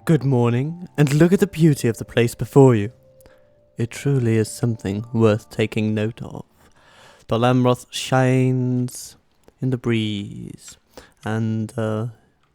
Good morning, and look at the beauty of the place before you. It truly is something worth taking note of. Dol Amroth shines in the breeze, and the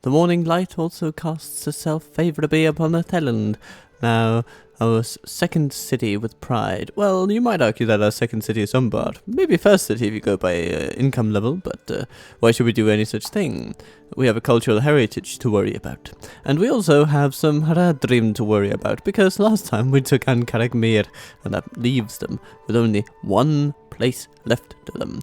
morning light also casts itself favourably upon the Telland. Now, our second city with pride. Well, you might argue that our second city is Umbard. Maybe first city if you go by income level, but why should we do any such thing? We have a cultural heritage to worry about. And we also have some Haradrim to worry about, because last time we took Ankaragmir, and that leaves them with only one place left to them.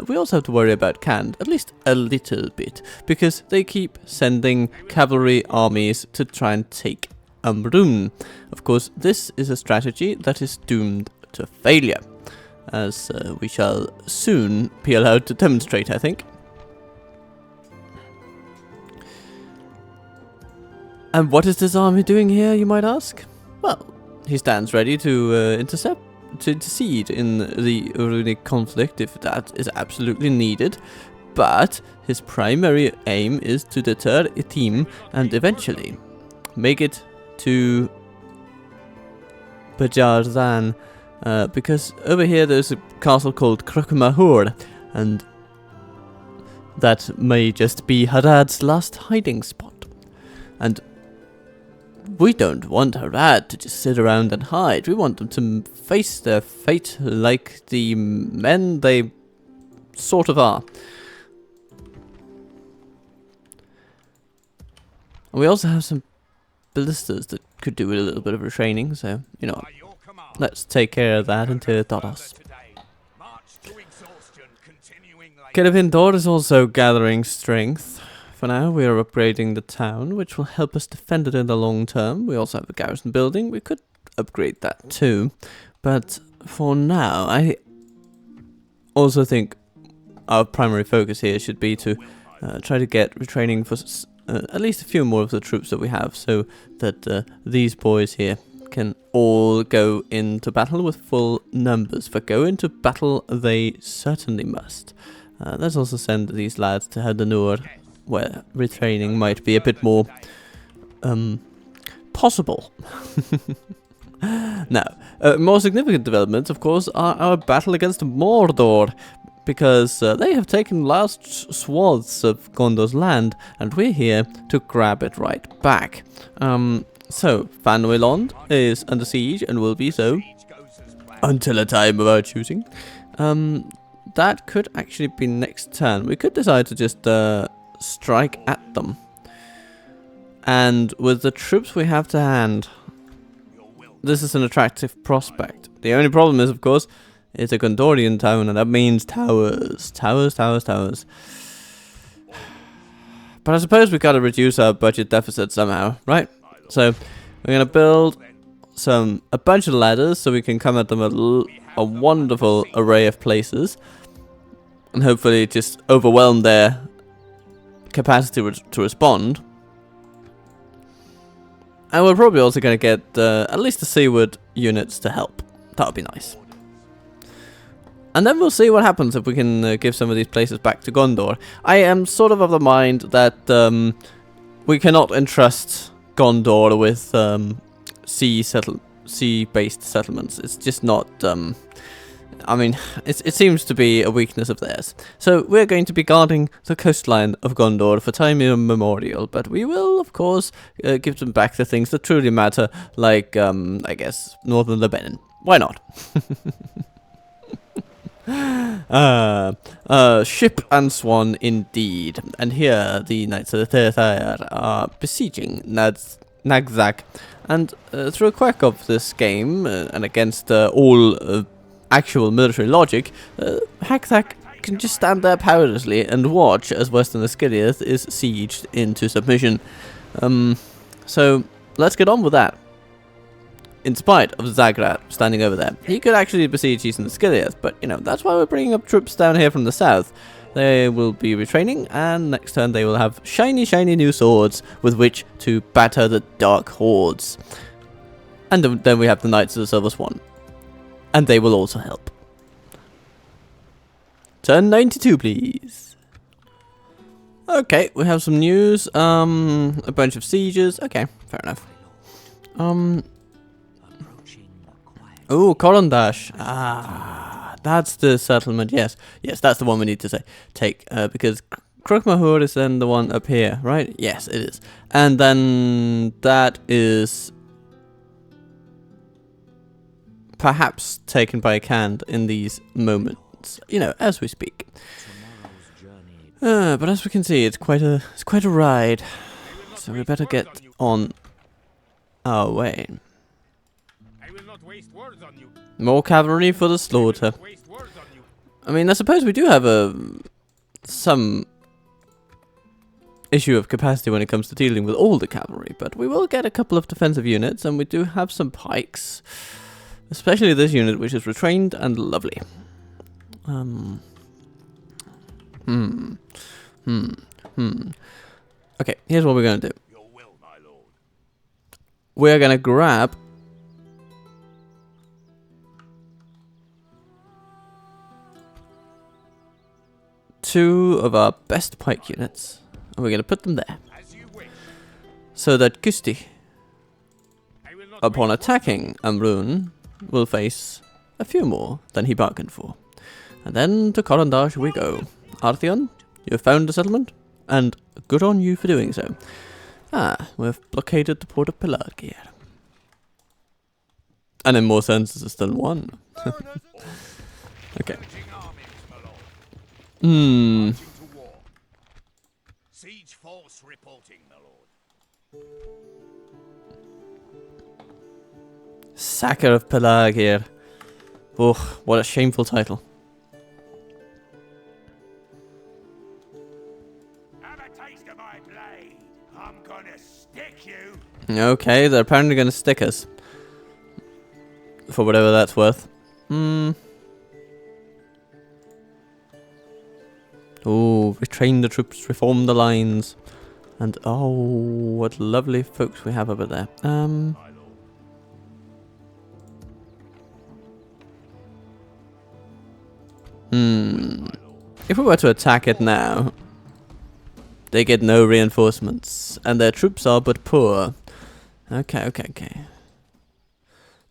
We also have to worry about Khand, at least a little bit, because they keep sending cavalry armies to try and take Amrun. Of course, this is a strategy that is doomed to failure, as we shall soon be allowed to demonstrate, I think. And what is this army doing here, you might ask? Well, he stands ready to intercede in the runic conflict if that is absolutely needed, but his primary aim is to deter Itim and eventually make it to Bajarzan, because over here there's a castle called Krukmahur, and that may just be Harad's last hiding spot. And we don't want Harad to just sit around and hide. We want them to face their fate like the men they sort of are. And we also have some ballistas that could do with a little bit of retraining, so, you know, let's take care of that until Dodos. Keravindor is also gathering strength. For now, we are upgrading the town, which will help us defend it in the long term. We also have a garrison building. We could upgrade that too. But for now, I also think our primary focus here should be to try to get retraining for at least a few more of the troops that we have, so that these boys here can all go into battle with full numbers. For go into battle, they certainly must. Let's also send these lads to Hadanur, where retraining might be a bit more possible. Now, more significant developments, of course, are our battle against Mordor, because they have taken large swaths of Gondor's land, and we're here to grab it right back. So, Fanwilond is under siege, and will be so until a time of our choosing. That could actually be next turn. We could decide to just strike at them. And with the troops we have to hand, this is an attractive prospect. The only problem is, of course, it's a Gondorian town, and that means towers. Towers, towers, towers. But I suppose we've got to reduce our budget deficit somehow, right? So, we're going to build a bunch of ladders so we can come at them at a wonderful array of places, and hopefully just overwhelm their capacity to respond. And we're probably also going to get at least the seaward units to help. That would be nice. And then we'll see what happens if we can give some of these places back to Gondor. I am sort of the mind that we cannot entrust Gondor with sea-based settlements. It's just not. I mean, it seems to be a weakness of theirs. So we're going to be guarding the coastline of Gondor for time immemorial, but we will, of course, give them back the things that truly matter, like, I guess, Northern Lebanon. Why not? Ship and swan indeed. And here the Knights of the Tethair are besieging Nagzak. And through a quirk of this game, and against all actual military logic, Hagthak can just stand there powerlessly and watch as Western Asciliath is sieged into submission. So let's get on with that. In spite of Zagrat standing over there, he could actually besiege Eastern Asciliath, but you know, that's why we're bringing up troops down here from the south. They will be retraining, and next turn they will have shiny, shiny new swords with which to batter the dark hordes. And then we have the Knights of the Silver Swan, and they will also help. Turn 92, please. Okay, we have some news. A bunch of sieges. Okay, fair enough. Oh, Korondash. Ah, that's the settlement. Yes, yes, that's the one we need to take. Because Krukmahur is then the one up here, right? Yes, it is. And then that is perhaps taken by Khand in these moments. You know, as we speak. But as we can see, it's quite a ride. So we better get on our way. More cavalry for the slaughter. I mean, I suppose we do have some issue of capacity when it comes to dealing with all the cavalry, but we will get a couple of defensive units, and we do have some pikes, especially this unit, which is retrained and lovely. Okay, here's what we're going to do. We're going to grab two of our best pike units, and we're going to put them there, so that Kusti, upon attacking Amrun, will face a few more than he bargained for. And then to Korondash we go. Artheon, you have found a settlement, and good on you for doing so. Ah, we've blockaded the port of Pelargir. And in more senses than one. Okay. Siege force reporting, my lord. Sacker of Pelargir. Oh, what a shameful title. Have a taste of my blade. I'm gonna stick you. Okay, they're apparently going to stick us. For whatever that's worth. Oh, retrain the troops, reform the lines. And oh, what lovely folks we have over there. If we were to attack it now, they get no reinforcements, and their troops are but poor. Okay.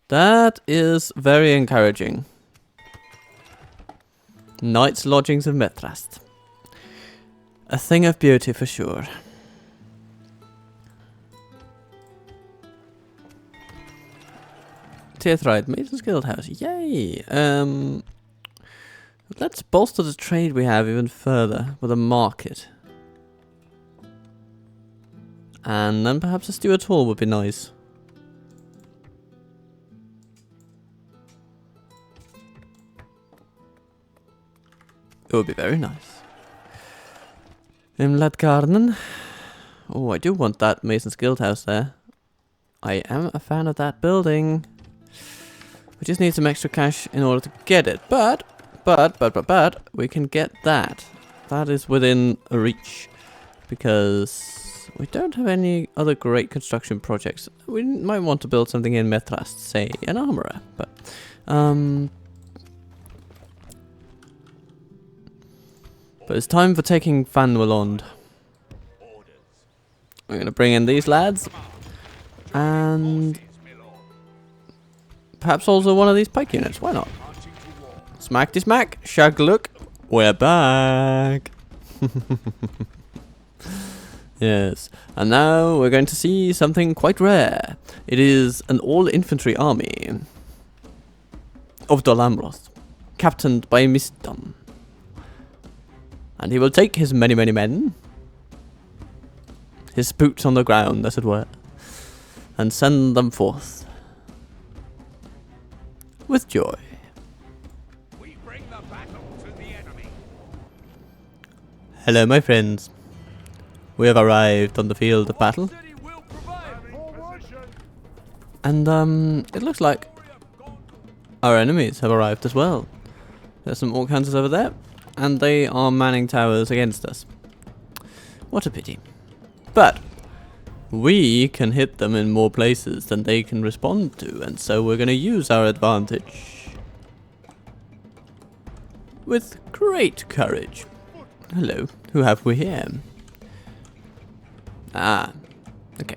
That is very encouraging. Knight's Lodgings of Mithrast. A thing of beauty for sure. Tearthride, Mason's Guild House. Yay! Let's bolster the trade we have even further with a market. And then perhaps a Steward's Hall would be nice. It would be very nice. Imlad Garden. Oh, I do want that Mason's Guild House there. I am a fan of that building. We just need some extra cash in order to get it. But, we can get that. That is within reach. Because we don't have any other great construction projects. We might want to build something in Mithrast, say an armorer. But it's time for taking Fanwalond. We're going to bring in these lads. And perhaps also one of these pike units. Why not? Smackty smack. Shaglook. We're back. Yes. And now we're going to see something quite rare. It is an all-infantry army of Dol Amroth, captained by Misdon. And he will take his many men, his boots on the ground, as it were, and send them forth with joy. We bring the battle to the enemy. Hello, my friends. We have arrived on the field of battle. And it looks like our enemies have arrived as well. There's some orc hunters over there, and they are manning towers against us. What a pity. But we can hit them in more places than they can respond to, and so we're going to use our advantage with great courage. Hello, who have we here? Ah, okay.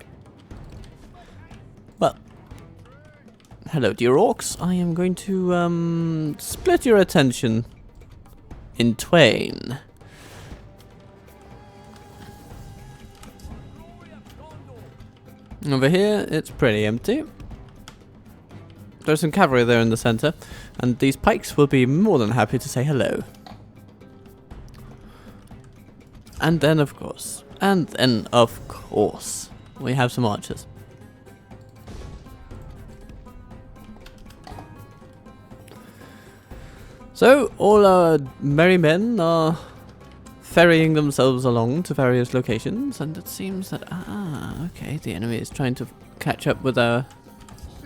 Well, hello, dear orcs. I am going to split your attention in twain. Over here, it's pretty empty. There's some cavalry there in the center, and these pikes will be more than happy to say hello. And then, of course, we have some archers. So, all our merry men are ferrying themselves along to various locations, and it seems that, okay, the enemy is trying to catch up with our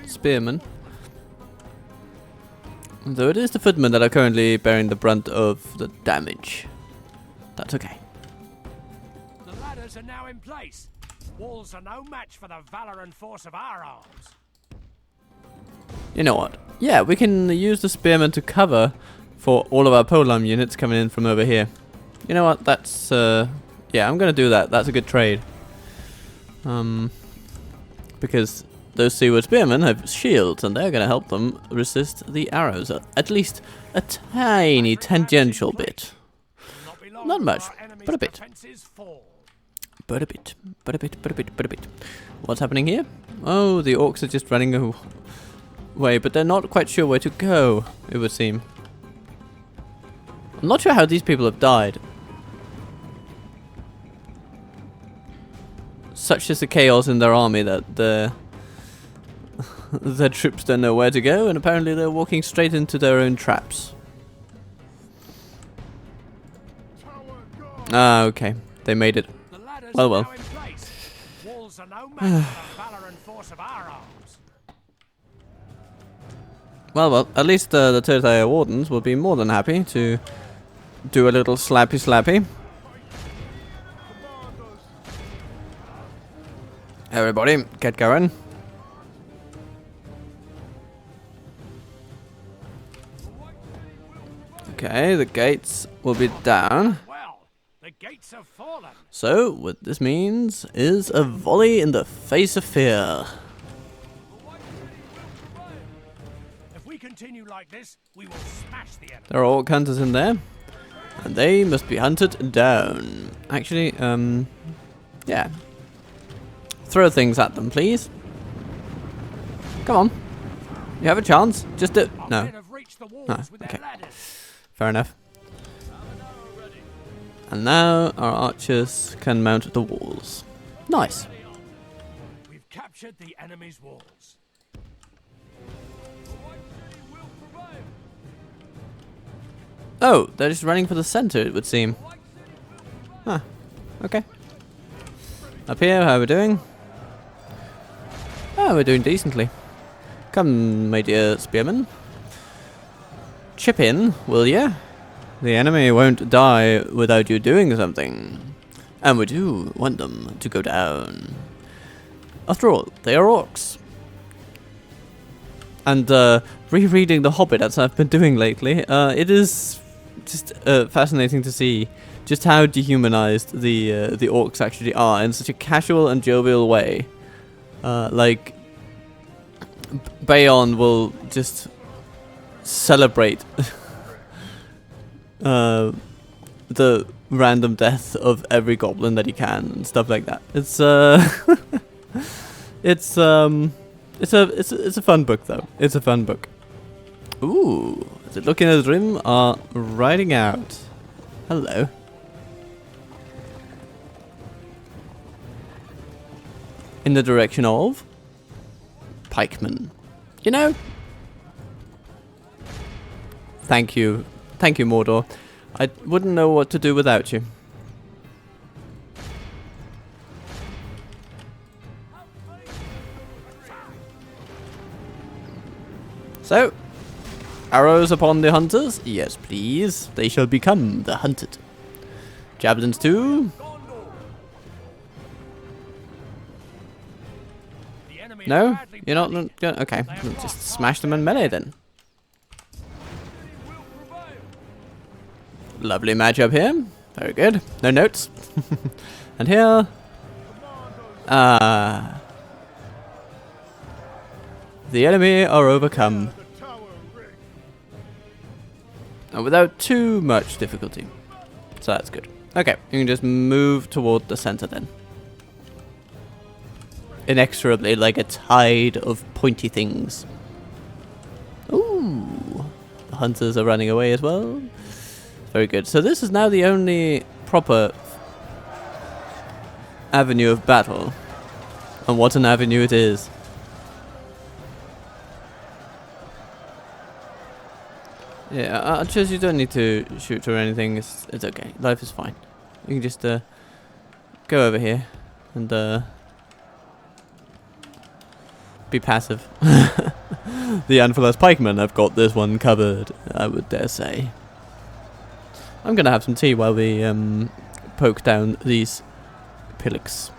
spearmen. Though it is the footmen that are currently bearing the brunt of the damage. That's okay. The ladders are now in place. Walls are no match for the valor and force of our arms. You know what? Yeah, we can use the spearmen to cover for all of our polearm units coming in from over here. You know what? That's yeah, I'm gonna do that. That's a good trade. Because those seaward spearmen have shields, and they're gonna help them resist the arrows. At least a tiny tangential bit. Not much, but a bit. But a bit. What's happening here? Oh, the orcs are just running away, but they're not quite sure where to go, it would seem. I'm not sure how these people have died. Such is the chaos in their army that their troops don't know where to go, and apparently they're walking straight into their own traps. Ah, okay. They made it. Well, well. Walls are no match for the valor and force of our arms. Well, at least the Tertire Wardens will be more than happy to do a little slappy. Everybody, get going. Okay, the gates will be down. Well, the gates have fallen. So, what this means is a volley in the face of fear. If we continue like this, we will smash the enemy. There are orc hunters in there, and they must be hunted down. Actually, yeah. Throw things at them, please. Come on. You have a chance. Just do. No. Ah, okay. Fair enough. And now our archers can mount the walls. Nice. We've captured the enemy's walls. Oh, they're just running for the center, it would seem. Huh. Okay. Up here, how are we doing? Oh, we're doing decently. Come, my dear spearmen. Chip in, will ya? The enemy won't die without you doing something. And we do want them to go down. After all, they are orcs. And rereading The Hobbit, as I've been doing lately, it is just fascinating to see just how dehumanized the orcs actually are in such a casual and jovial way. Like, Bayon will just celebrate the random death of every goblin that he can and stuff like that. It's it's a fun book though. It's a fun book. Ooh, the looking at the rim are riding out. Hello. In the direction of pikemen. You know? Thank you, Mordor. I wouldn't know what to do without you. So, arrows upon the hunters? Yes, please. They shall become the hunted. Javelins too? No? You're not gonna... Okay, we'll just smash them in melee then. Lovely matchup here. Very good. No notes. And here... Ah. The enemy are overcome. And without too much difficulty. So that's good. Okay, you can just move toward the center then. Inexorably, like a tide of pointy things. Ooh. The hunters are running away as well. Very good. So this is now the only proper avenue of battle. And what an avenue it is. Yeah, just you don't need to shoot or anything. It's okay. Life is fine. You can just go over here and be passive. The Anfilas pikemen have got this one covered, I would dare say. I'm gonna have some tea while we poke down these pillocks.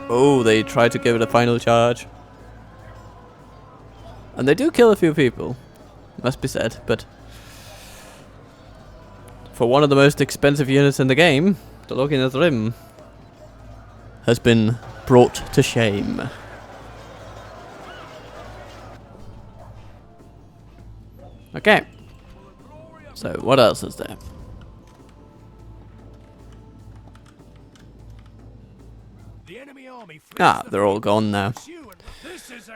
Oh, they try to give it a final charge. And they do kill a few people, must be said, but for one of the most expensive units in the game, the Login Rim has been brought to shame. Okay. So, what else is there? Ah, they're all gone now.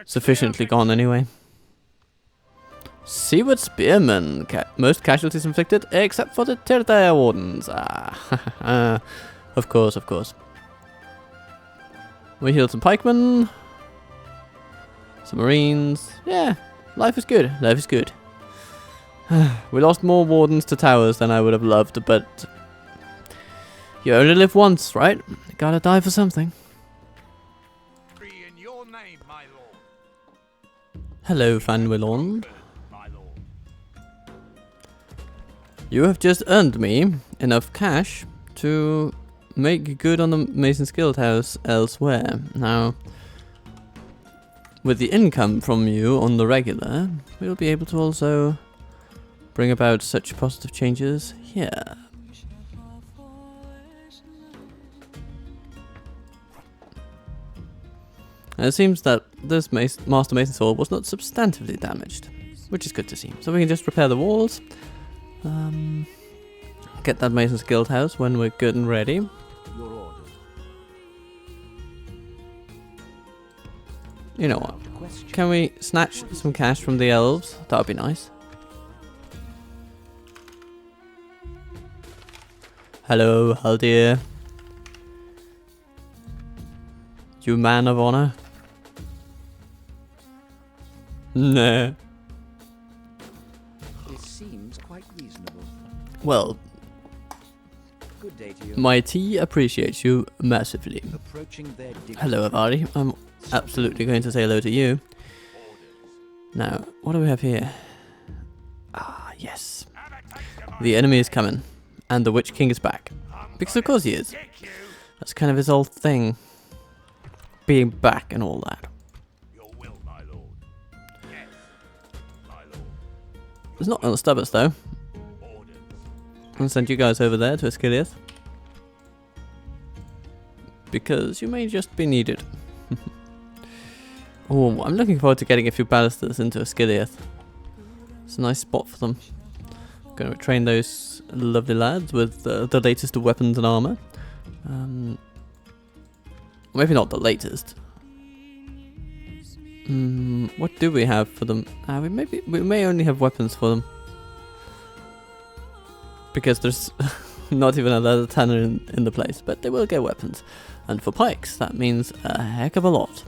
Sufficiently gone anyway. Seaward Spearmen. Most casualties inflicted, except for the Tirdair Wardens. Ah, of course, of course. We healed some pikemen. Some marines. Yeah, life is good. Life is good. We lost more wardens to towers than I would have loved, but you only live once, right? You gotta die for something. Hello, Fanwillon. You have just earned me enough cash to make good on the Mason's Guild House elsewhere. Now, with the income from you on the regular, we'll be able to also bring about such positive changes here. And it seems that this Master Mason's Hall was not substantively damaged, which is good to see. So we can just repair the walls, get that Mason's Guild House when we're good and ready. You know what? Can we snatch some cash from the elves? That would be nice. Hello, Haldir. You man of honor? Nah. This seems quite reasonable. Well, Good day to you. my tea appreciates you massively. Approaching their Hello, Avari. I'm absolutely going to say hello to you. Now, what do we have here? Ah, yes. The enemy is coming, and the Witch King is back. Because of course he is. That's kind of his old thing. Being back and all that. It's not gonna stop us though. I'm gonna send you guys over there to Asciliath. Because you may just be needed. Oh, I'm looking forward to getting a few ballisters into Asciliath. It's a nice spot for them. Gonna train those lovely lads with the latest of weapons and armor. Maybe not the latest. What do we have for them? We may only have weapons for them. Because there's not even a leather tanner in the place, but they will get weapons. And for pikes, that means a heck of a lot.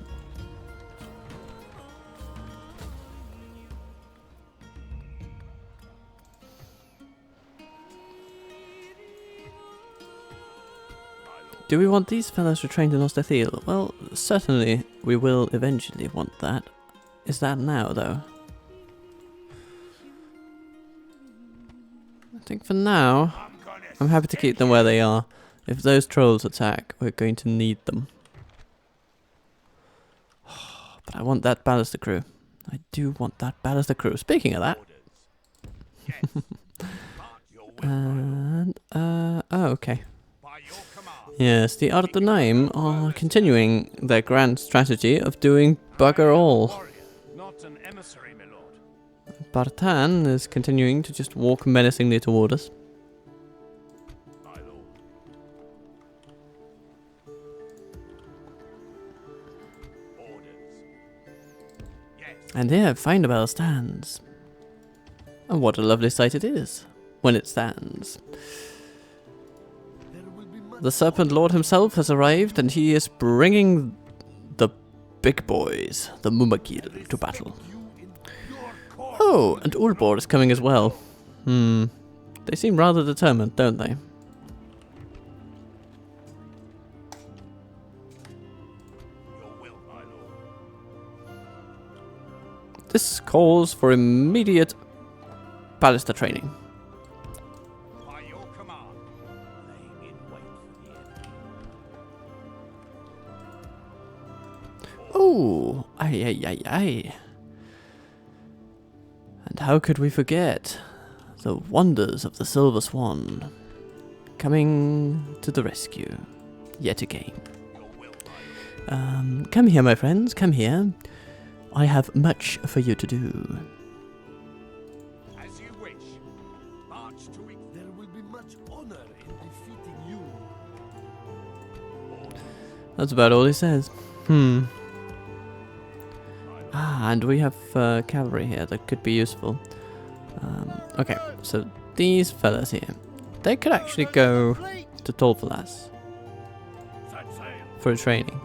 Do we want these fellows retrained in Ostathiel? Well, certainly we will eventually want that. Is that now, though? I think for now, I'm happy to keep them where they are. If those trolls attack, we're going to need them. But I want that Ballister crew. I do want that Ballister crew. Speaking of that... And, oh, okay. Yes, the Ardenaim are continuing their grand strategy of doing bugger all. Not an emissary, my lord. Bartan is continuing to just walk menacingly toward us. My lord. Orders. Yes. And there, Findabell stands. And what a lovely sight it is, when it stands. The Serpent Lord himself has arrived, and he is bringing the big boys, the Mumakil, to battle. Oh, and Ulbor is coming as well. They seem rather determined, don't they? Your will, my lord. This calls for immediate ballista training. By your command. Laying in wait for the enemy. Oh, aye. And how could we forget the wonders of the Silver Swan coming to the rescue yet again? Your will, my lord. Come here, my friends, come here. I have much for you to do. As you wish. March to it. There will be much honor in defeating you. That's about all he says. And we have cavalry here that could be useful. Okay, so these fellas here, they could actually go to Tolfalas Set sail. for training.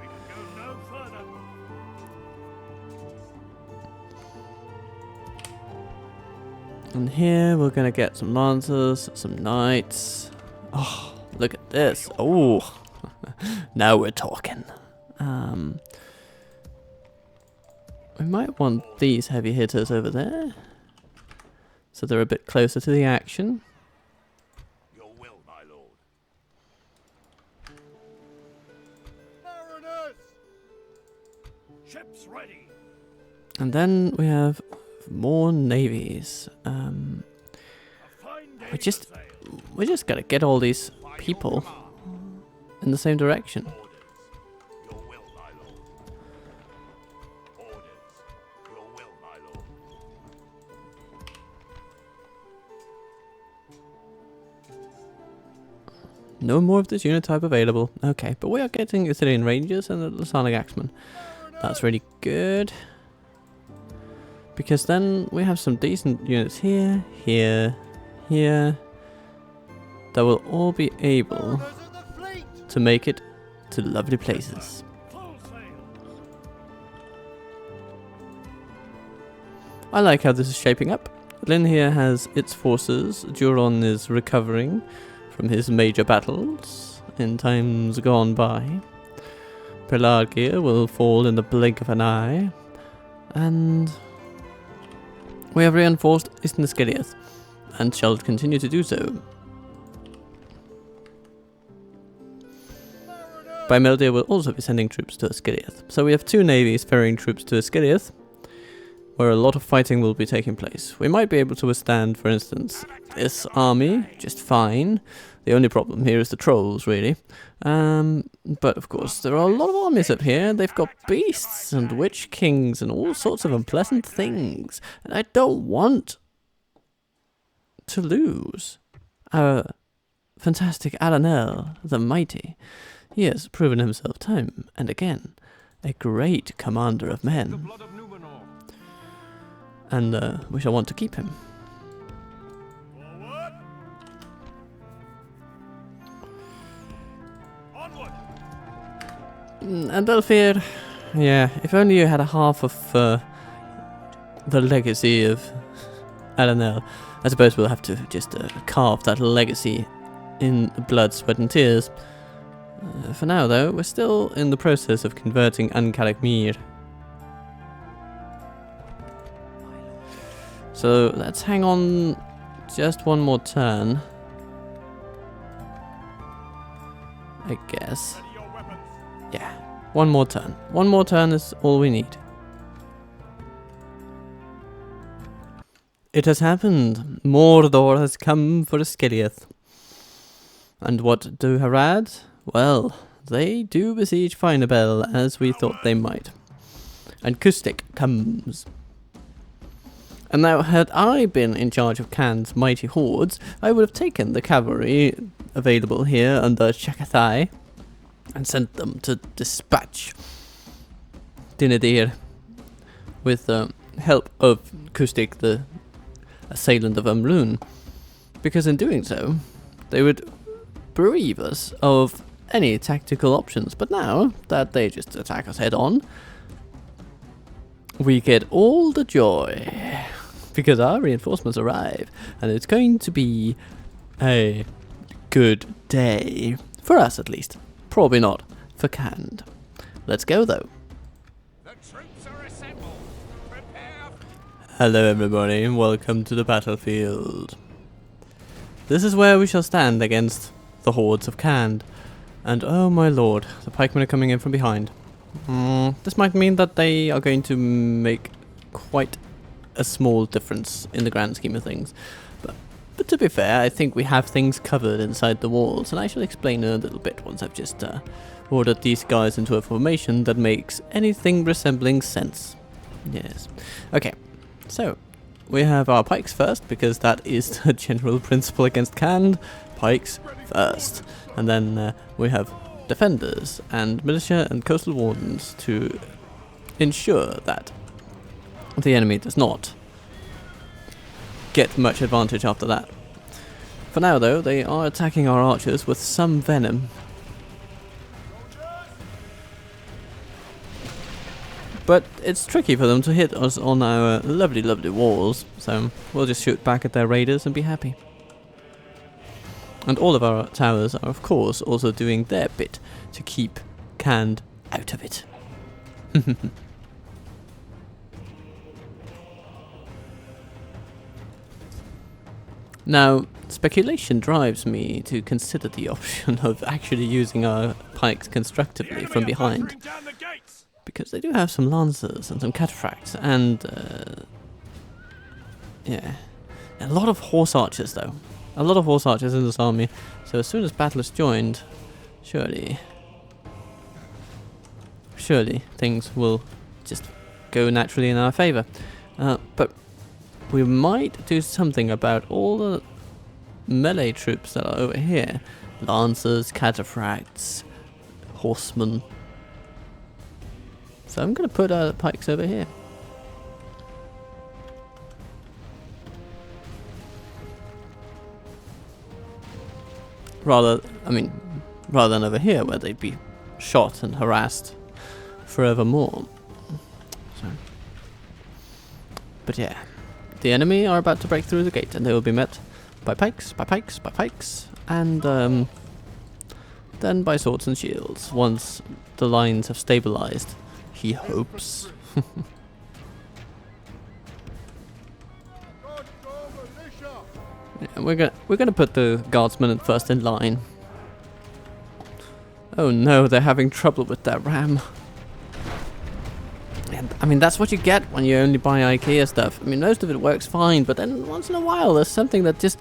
We can go no further. And here we're gonna get some lancers, some knights. Oh, look at this. Oh, now we're talking. We might want these heavy hitters over there, so they're a bit closer to the action. Your will, my lord. Mariners! Ships ready. And then we have more navies. A fine day We just- to sail. We just gotta get all these By your people command. in the same direction. Orders. Your will, my lord. Orders. Your will, my lord. No more of this unit type available. Okay, but we are getting Ithilien Rangers and the Lasanic Axemen. That's really good. Because then we have some decent units here, here, here, that will all be able Mariners of the fleet! to make it to lovely places. Full sail. I like how this is shaping up. Lynn here has its forces. Duron is recovering from his major battles in times gone by. Pelargia will fall in the blink of an eye. And we have reinforced Eastern Skiliath, and shall continue to do so. Bimeldia will also be sending troops to Skiliath. So we have two navies ferrying troops to Skiliath, where a lot of fighting will be taking place. We might be able to withstand, for instance, this army just fine. The only problem here is the trolls, really. But of course, there are a lot of armies up here. They've got beasts and witch kings and all sorts of unpleasant things. And I don't want to lose our fantastic Alanel the Mighty. He has proven himself time and again a great commander of men. Blood of Numenor. And we shall want to keep him. Forward. Onward. And Elfir, yeah, if only you had a half of the legacy of Alanel. I suppose we'll have to just carve that legacy in blood, sweat and tears. For now, though, we're still in the process of converting Ankalakmir. So let's hang on just one more turn, I guess. Ready your weapons. Yeah, one more turn. One more turn is all we need. It has happened. Mordor has come for Osgiliath. And what do Harad? Well, they do besiege Finabel, as we thought they might. And Kustik comes. And now, had I been in charge of Khan's mighty hordes, I would have taken the cavalry available here under Chagathai and sent them to dispatch Dinadir with the help of Kustik, the assailant of Umrun, because in doing so, they would bereave us of any tactical options. But now that they just attack us head on, we get all the joy, because our reinforcements arrive, and it's going to be a good day. For us, at least. Probably not for Khand. Let's go, though. The troops are assembled. Prepare. Hello, everybody, and welcome to the battlefield. This is where we shall stand against the hordes of Khand. And oh my lord, the pikemen are coming in from behind. This might mean that they are going to make quite a small difference in the grand scheme of things. But to be fair, I think we have things covered inside the walls, and I shall explain in a little bit once I've just ordered these guys into a formation that makes anything resembling sense. Yes. Okay, so we have our pikes first, because that is the general principle against Khand. Pikes first. And then we have defenders and militia and coastal wardens to ensure that the enemy does not get much advantage after that. For now, though, they are attacking our archers with some venom. But it's tricky for them to hit us on our lovely, lovely walls, so we'll just shoot back at their raiders and be happy. And all of our towers are, of course, also doing their bit to keep Khand out of it. Now, speculation drives me to consider the option of actually using our pikes constructively from behind, Down the gates. because they do have some lancers and some cataphracts and yeah, a lot of horse archers though. A lot of horse archers in this army, so as soon as battle is joined, surely things will just go naturally in our favour. But we might do something about all the melee troops that are over here. Lancers, cataphracts, horsemen. So I'm going to put our pikes over here. Rather than over here where they'd be shot and harassed forevermore. So. But yeah. The enemy are about to break through the gate, and they will be met by pikes, and then by swords and shields, once the lines have stabilized, he hopes. Yeah, we're gonna put the guardsmen first in line. Oh no, they're having trouble with that ram. I mean, that's what you get when you only buy IKEA stuff. I mean, most of it works fine, but then once in a while there's something that just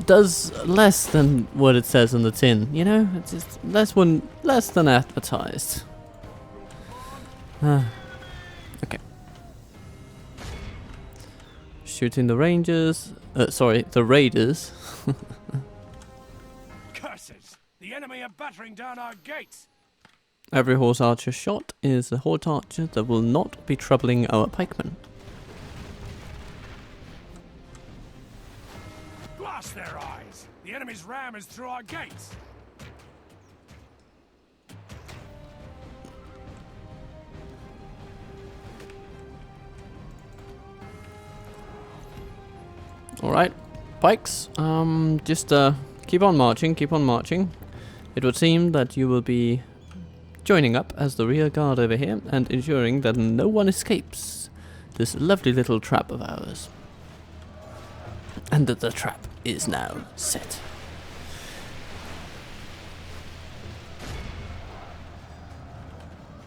does less than what it says on the tin, you know? It's just less than advertised. Okay. Shooting the rangers. The raiders. Curses! The enemy are battering down our gates. Every horse archer shot is a horse archer that will not be troubling our pikemen. Blast their eyes! The enemy's ram is through our gates. Alright, pikes, just keep on marching. It would seem that you will be joining up as the rear guard over here and ensuring that no one escapes this lovely little trap of ours. And that the trap is now set.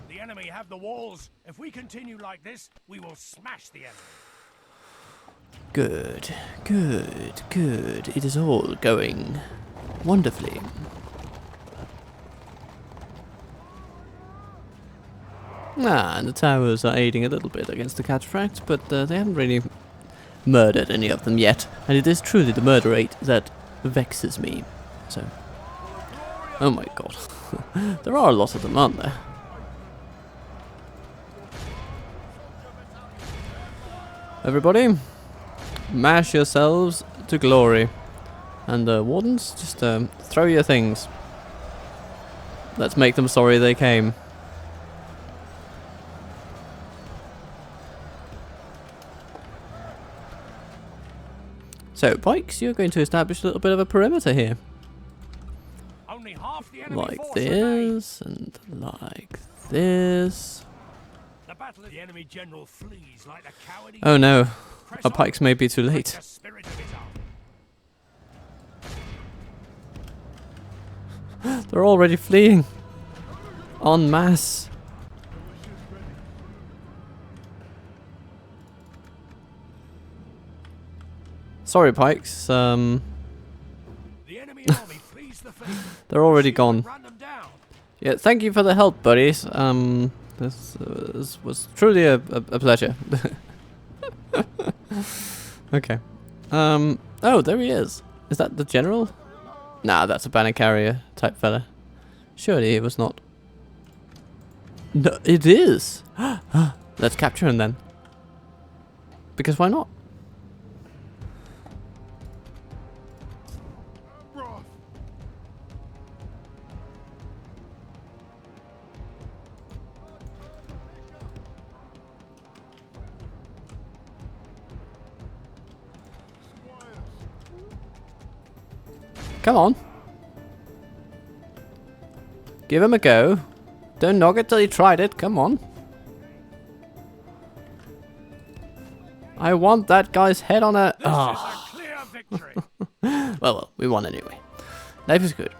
The enemy have have the walls. If we continue like this, we will smash the enemy. Good, good, good. It is all going wonderfully. And the towers are aiding a little bit against the cataphracts, but they haven't really murdered any of them yet. And it is truly the murder rate that vexes me. So, oh my god. There are a lot of them, aren't there? Everybody, mash yourselves to glory. And wardens, just throw your things. Let's make them sorry they came. So, Pikes, you're going to establish a little bit of a perimeter here. Only half the enemy Like force this, and like this. The battle of the enemy general flees like the coward he Oh no, Press our on. pikes may be too Like late. the spirit of his army. They're already fleeing. En masse. Sorry, Pikes. The enemy army flees the field. They're already gone. Run them down. Yeah, thank you for the help, buddies. This was truly a pleasure. Okay. Oh, there he is. Is that the general? Nah, that's a banner carrier type fella. Surely it was not. No, it is. Let's capture him then. Because why not? Come on. Give him a go. Don't knock it till you tried it. Come on. I want that guy's head on a... This is a clear victory. Well, we won anyway. Life is good.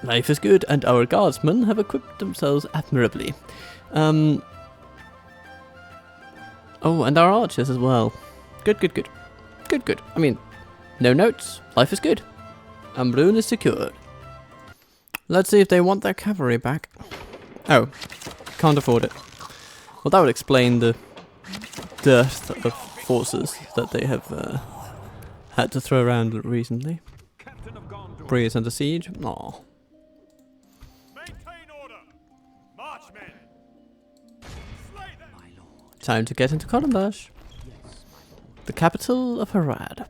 Life is good, and our guardsmen have equipped themselves admirably. Oh, and our archers as well. Good, good, good. Good, good. I mean, no notes. Life is good. Ambrun is secured. Let's see if they want their cavalry back. Oh, can't afford it. Well, that would explain the dearth of forces that they have had to throw around recently. Bree is under siege. Aw. Maintain order. March, men. Slay them. My lord. Time to get into Columbash, the capital of Harad.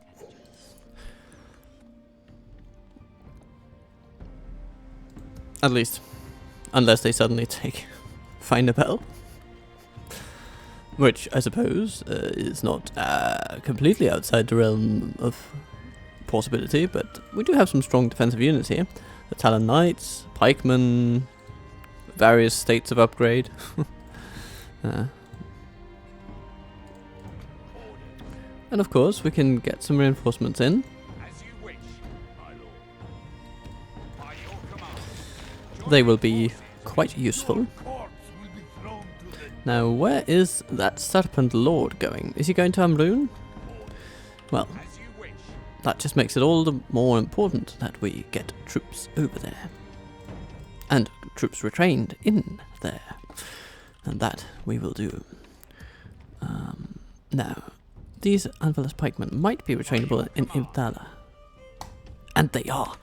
At least, unless they suddenly take Finabel, which I suppose is not completely outside the realm of possibility, but we do have some strong defensive units here. The Talon Knights, Pikemen, various states of upgrade. And of course, we can get some reinforcements in. As you wish, my lord. By your command. They will be quite useful. Corpse will be thrown to the Now, where is that Serpent Lord going? Is he going to Ambrun? Well, As you wish. that just makes it all the more important that we get troops over there. And troops retrained in there. And that we will do. Now, these Anvilus pikemen might be retrainable in Ivdala. And they are.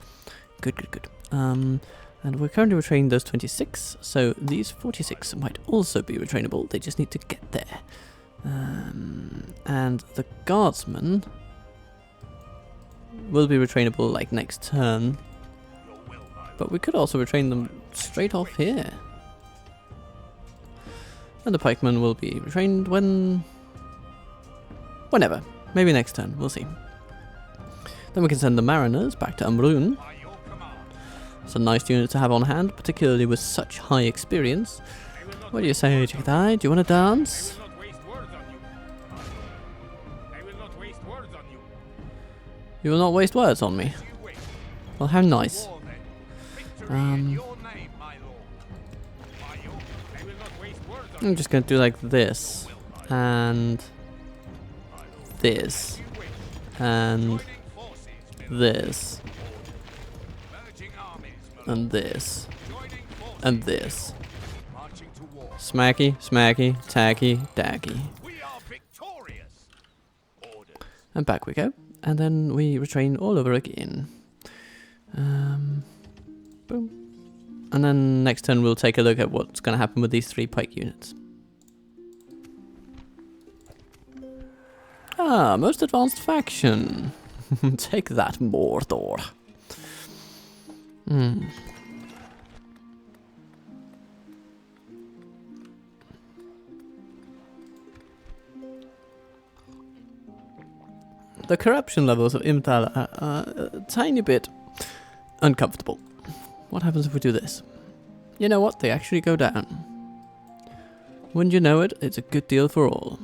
Good, good, good. And we're currently retraining those 26, so these 46 might also be retrainable. They just need to get there. And the guardsmen will be retrainable like next turn. But we could also retrain them straight off here. And the pikemen will be retrained whenever. Maybe next turn, we'll see. Then we can send the mariners back to Ambrun. By your command. It's a nice unit to have on hand, particularly with such high experience. They will not What do you say, Jigdai? Do you want to dance? not waste words on you. They will not waste words on you. You will not waste words on me. As you wish. Well, how nice. War then. Victory in your name, my lord. By your. They will I'm just going to do like this. And this. And this. And this. And this. Smacky, smacky, tacky, dacky. And back we go. And then we retrain all over again. Boom. And then next turn we'll take a look at what's going to happen with these 3 pike units. Ah, most advanced faction. Take that, Mordor. The corruption levels of Imdala are a tiny bit uncomfortable. What happens if we do this? You know what? They actually go down. Wouldn't you know it? It's a good deal for all.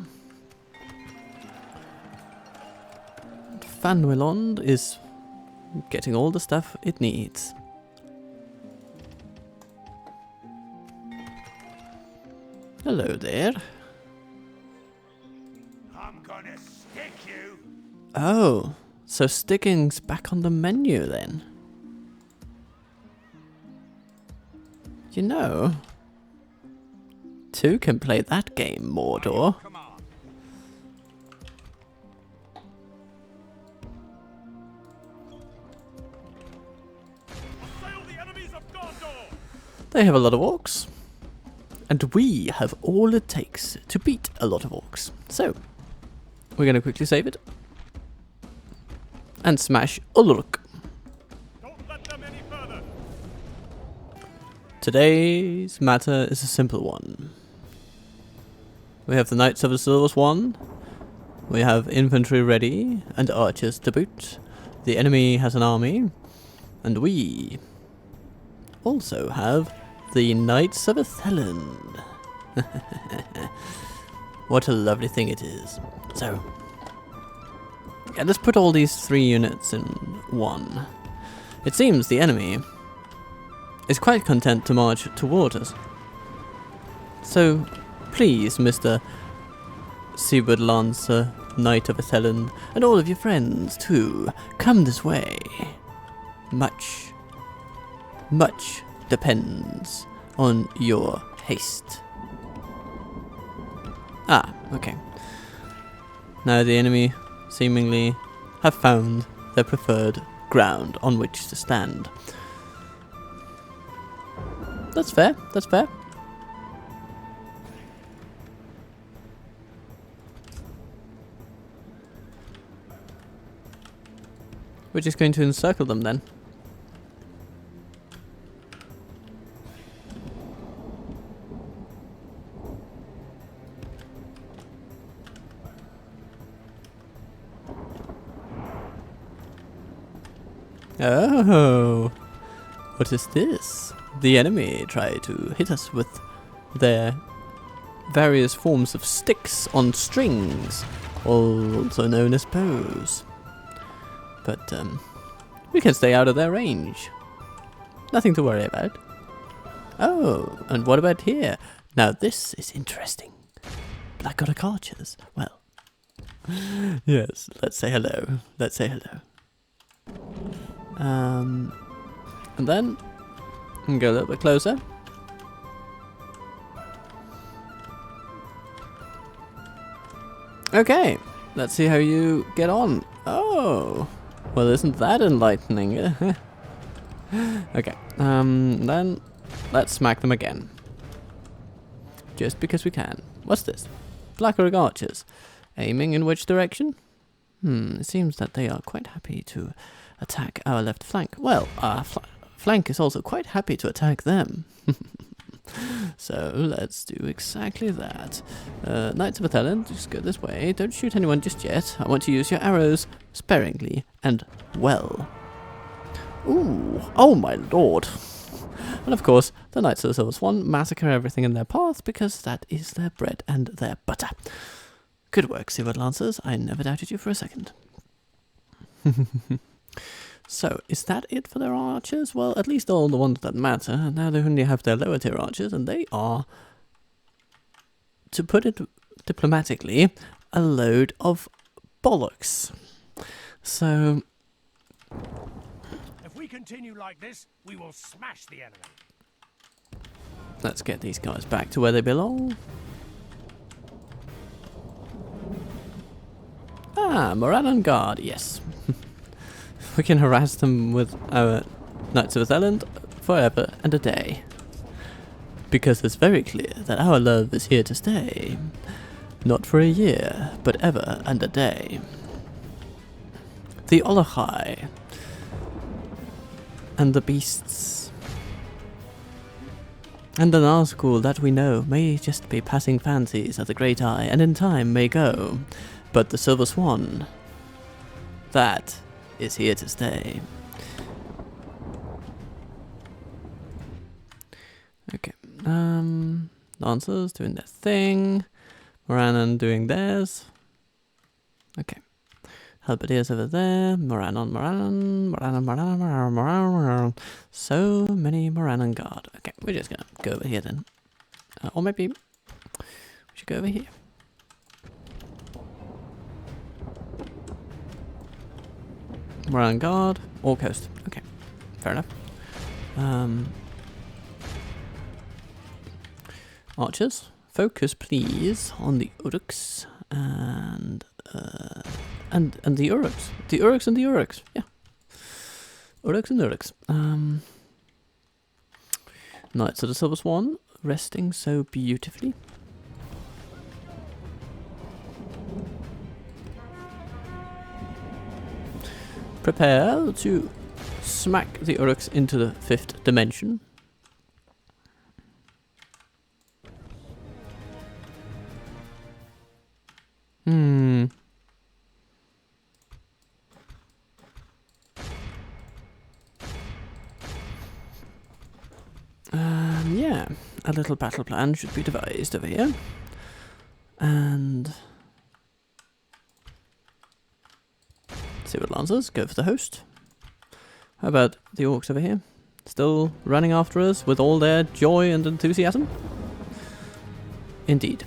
Fanwilond is getting all the stuff it needs. Hello there. I'm gonna stick you. Oh, so sticking's back on the menu then. You know, 2 can play that game, Mordor. Come on. Assail the enemies of Gondor. They have a lot of orcs. And we have all it takes to beat a lot of orcs. So, we're going to quickly save it. And smash Ulruk. Don't let them any further. Today's matter is a simple one. We have the Knights of the Silver Swan. We have infantry ready and archers to boot. The enemy has an army. And we also have the Knights of Atheland. What a lovely thing it is. So, yeah, let's put all these 3 units in one. It seems the enemy is quite content to march toward us. So, please, Mr. Seaward Lancer, Knight of Atheland, and all of your friends too, come this way. Much depends on your haste. Ah, okay. Now the enemy seemingly have found their preferred ground on which to stand. That's fair, that's fair. We're just going to encircle them then. Oh, what is this? The enemy tried to hit us with their various forms of sticks on strings, also known as bows. But we can stay out of their range. Nothing to worry about. Oh, and what about here? Now this is interesting. Black Orc archers. Well, yes, let's say hello. Let's say hello. And then go a little bit closer. Okay, let's see how you get on. Oh, well, isn't that enlightening? Okay, then let's smack them again. Just because we can. What's this? Black Orc archers. Aiming in which direction? It seems that they are quite happy to attack our left flank. Well, our flank is also quite happy to attack them. So let's do exactly that. Knights of Atheland, just go this way. Don't shoot anyone just yet. I want to use your arrows sparingly and well. Ooh, oh my lord. And of course, the Knights of the Silver Swan massacre everything in their path because that is their bread and their butter. Good work, Seaward Lancers. I never doubted you for a second. So, is that it for their archers? Well, at least all the ones that matter. Now they only have their lower tier archers, and they are to put it diplomatically, a load of bollocks. So If we continue like this, we will smash the enemy. let's get these guys back to where they belong. Ah, Morannon Guard, yes. We can harass them with our Knights of Atheland forever and a day. Because it's very clear that our love is here to stay. Not for a year, but ever and a day. The Olachai and the beasts and the Nazgul that we know may just be passing fancies of the Great Eye and in time may go. But the Silver Swan, that is here to stay. Okay, Lancers doing their thing, Morannon doing theirs. Okay, Halberdiers over there, Morannon. So many Morannon Guard. Okay, we're just gonna go over here then. Or maybe we should go over here. Morannon Guard, or coast. Okay, fair enough. Archers, focus please on the Uruks and the Uruks. The Uruks and the Uruks, yeah. Uruks and Uruks. Knights of the Silver Swan, resting so beautifully. Prepare to smack the Uruks into the 5th dimension. Yeah, a little battle plan should be devised over here. And Silver Lancers, go for the host. How about the orcs over here? Still running after us with all their joy and enthusiasm? Indeed.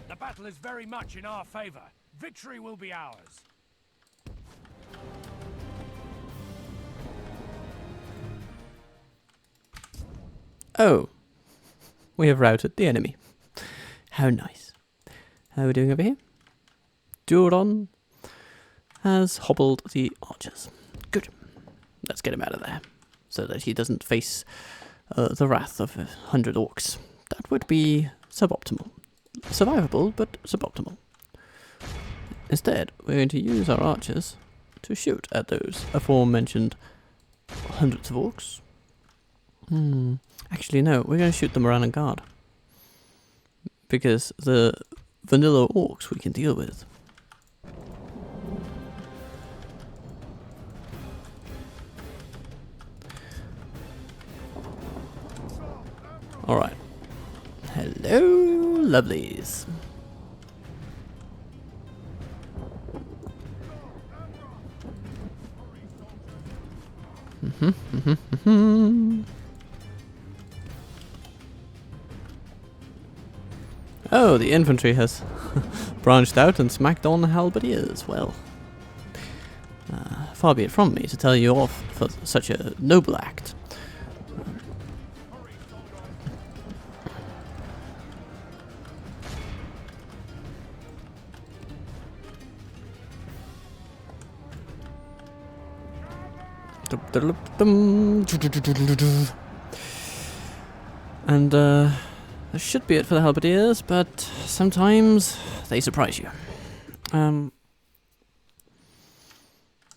The battle is very much in our favor. Victory will be ours. Oh, we have routed the enemy. How nice. How are we doing over here? Duron has hobbled the archers. Good. Let's get him out of there, so that he doesn't face the wrath of 100 orcs. That would be suboptimal. Survivable, but suboptimal. Instead, we're going to use our archers to shoot at those aforementioned hundreds of orcs. Actually, no, we're going to shoot the Morannon Guard. Because the vanilla orcs we can deal with. Alright. Hello, lovelies. Oh, the infantry has branched out and smacked on halberdiers. Well, far be it from me to tell you off for such a noble act. And that should be it for the halberdiers, but sometimes they surprise you.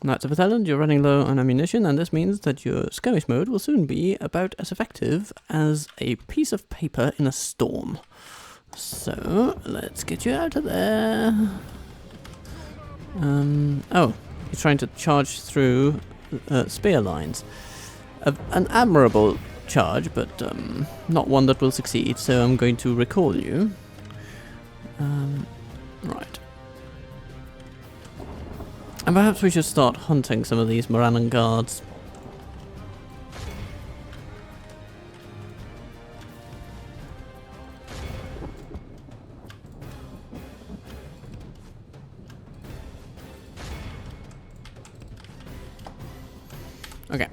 Knights of Atheland, you're running low on ammunition, and this means that your skirmish mode will soon be about as effective as a piece of paper in a storm. So, let's get you out of there. Oh, he's trying to charge through spear lines. An admirable charge, but not one that will succeed, so I'm going to recall you. Right. And perhaps we should start hunting some of these Morannon guards. Okay.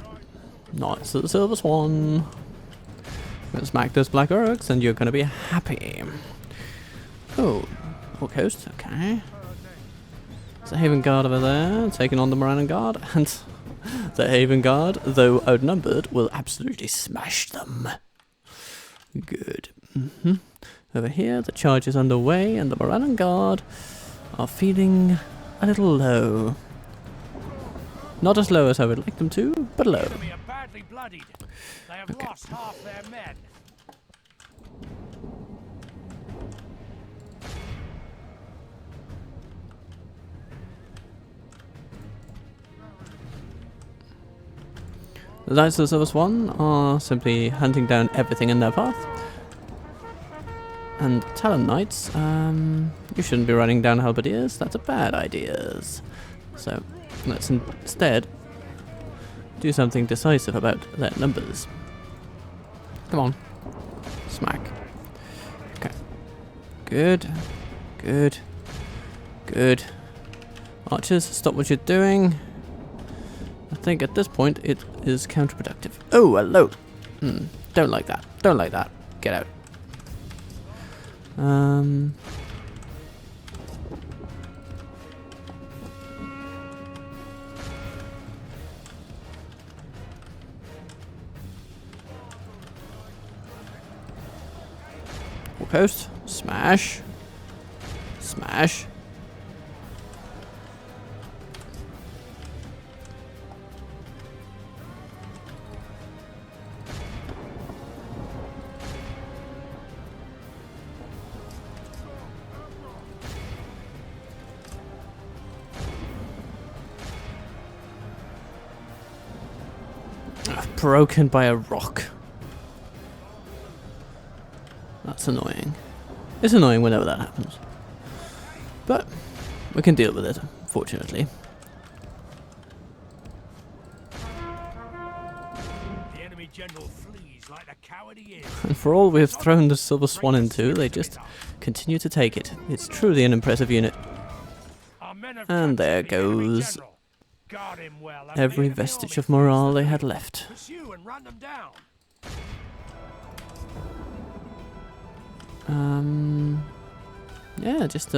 Nice to the Silver Swan. Gonna smack those black orcs and you're gonna be happy. Oh, Orc Host, okay. There's a Haven Guard over there, taking on the Morannon Guard, and the Haven Guard, though outnumbered, will absolutely smash them. Good. Over here, the charge is underway, and the Morannon Guard are feeling a little low. Not as low as I would like them to, but low. The enemy are badly bloodied. They have lost half their men. The Knights of the Silver Swan are simply hunting down everything in their path. And Talon Knights, you shouldn't be running down halberdiers, that's a bad idea. So, let's instead do something decisive about their numbers. Come on. Smack. Okay. Good. Good. Good. Archers, stop what you're doing. I think at this point it is counterproductive. Oh, hello. Don't like that. Don't like that. Get out. Post. Smash. Smash. Broken by a rock. That's annoying. It's annoying whenever that happens. But we can deal with it, fortunately. The enemy general flees like the coward he is. And for all we've thrown the Silver Swan into, they just continue to take it. It's truly an impressive unit. Our men have And there captured the enemy goes general. Guard him well, and every the vestige army of morale flees they the had field. left. Pursue and run them down. Yeah, just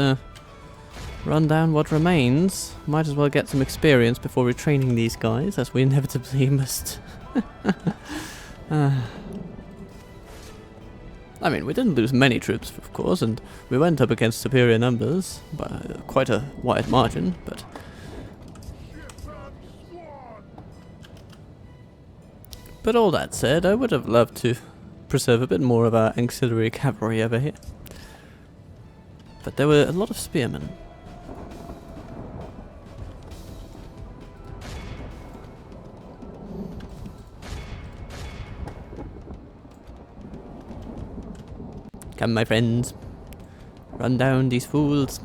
run down what remains. Might as well get some experience before retraining these guys, as we inevitably must. I mean, we didn't lose many troops, of course, and we went up against superior numbers by quite a wide margin, but... But all that said, I would have loved to preserve a bit more of our auxiliary cavalry over here. But there were a lot of spearmen. Come, my friends. Run down these fools.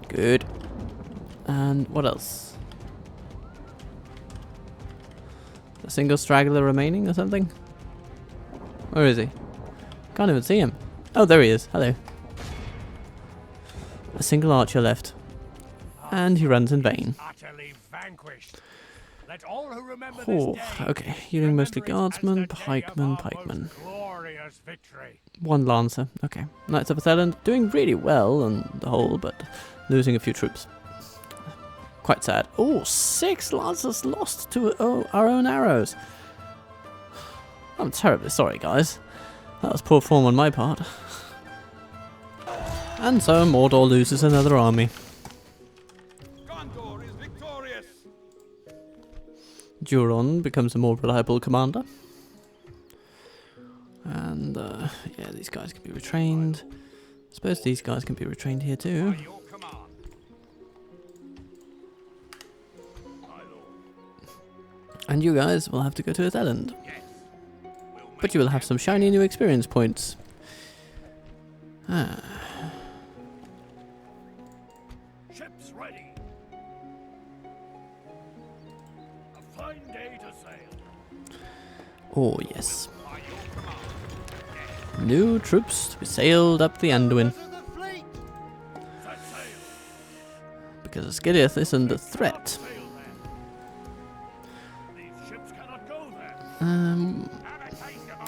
Good. And what else? A single straggler remaining or something? Where is he? Can't even see him. Oh, there he is. Hello. A single archer left. And he runs in vain. Utterly vanquished. Let all who remember Oh, this day okay. Healing mostly remember it as guardsmen, the day of pikemen, our pikemen. most glorious victory. One lancer. Okay. Knights of Athelland doing really well on the whole, but losing a few troops. Quite sad. Oh, 6 lancers lost to our own arrows. I'm terribly sorry, guys. That was poor form on my part. And so Mordor loses another army. Gondor is victorious. Duron becomes a more reliable commander. And, yeah, these guys can be retrained. I suppose these guys can be retrained here too. By your command. My lord. And you guys will have to go to Athelland. Yes. We'll But make you will have some shiny new experience points. Ah. Ships ready. A fine day to sail. Oh, yes. by your command. New troops to be sailed up the Anduin. Set sail. Because Asgidiath isn't a threat. Sail then. These ships cannot go there.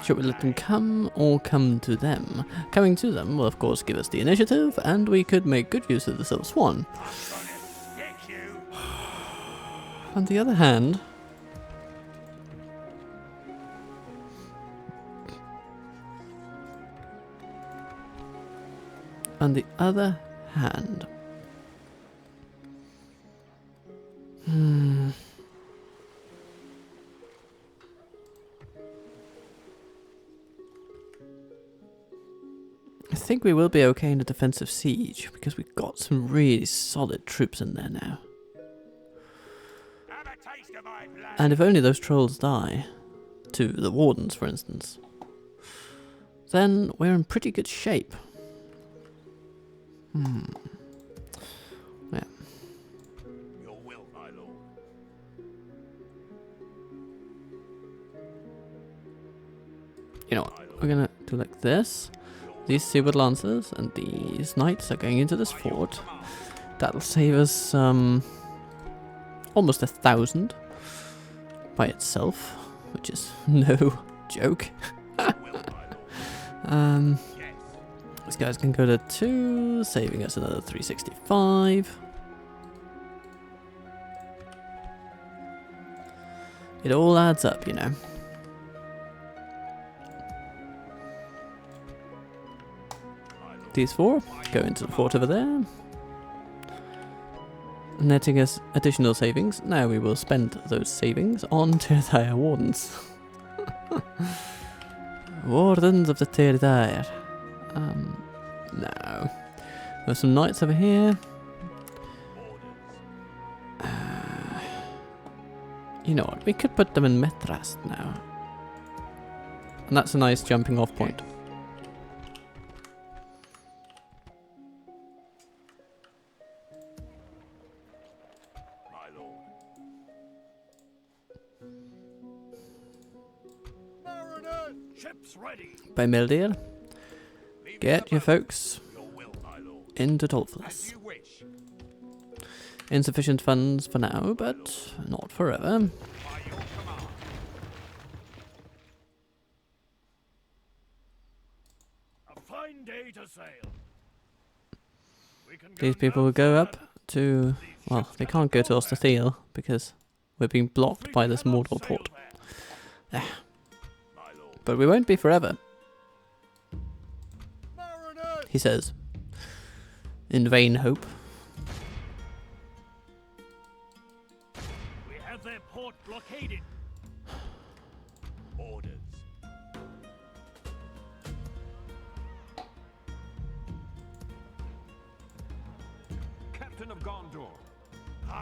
Should we let them come or come to them? Coming to them will of course give us the initiative, and we could make good use of the Silver Swan. Stick you. On the other hand, I think we will be okay in the defensive siege, because we've got some really solid troops in there now. Have a taste of my blood. And if only those trolls die, to the wardens for instance, then we're in pretty good shape. Yeah. Your will, my lord. You know what, we're gonna do like this. These Seaward Lancers and these Knights are going into this fort. That'll save us almost 1,000 by itself, which is no joke. These guys can go to 2, saving us another 365. It all adds up, you know. These 4 go into the fort over there, netting us additional savings. Now we will spend those savings on Tirithire Wardens. Wardens of the Tirithire. No. There's some knights over here. You know what, we could put them in Methrast now. And that's a nice jumping off point. Ships ready. By Mildir, get your folks Your will, my lord. into As Tolflas. you wish. Insufficient funds for now, but not forever. By your command. A fine day to sail. We can go These people no will go up further. to... Well, they can't go to Ostathiel because we're being blocked by this Cannot Mordor sail port. there. Ah. My lord. But we won't be forever, he says. In vain hope. We have their port blockaded. Orders. Captain of Gondor.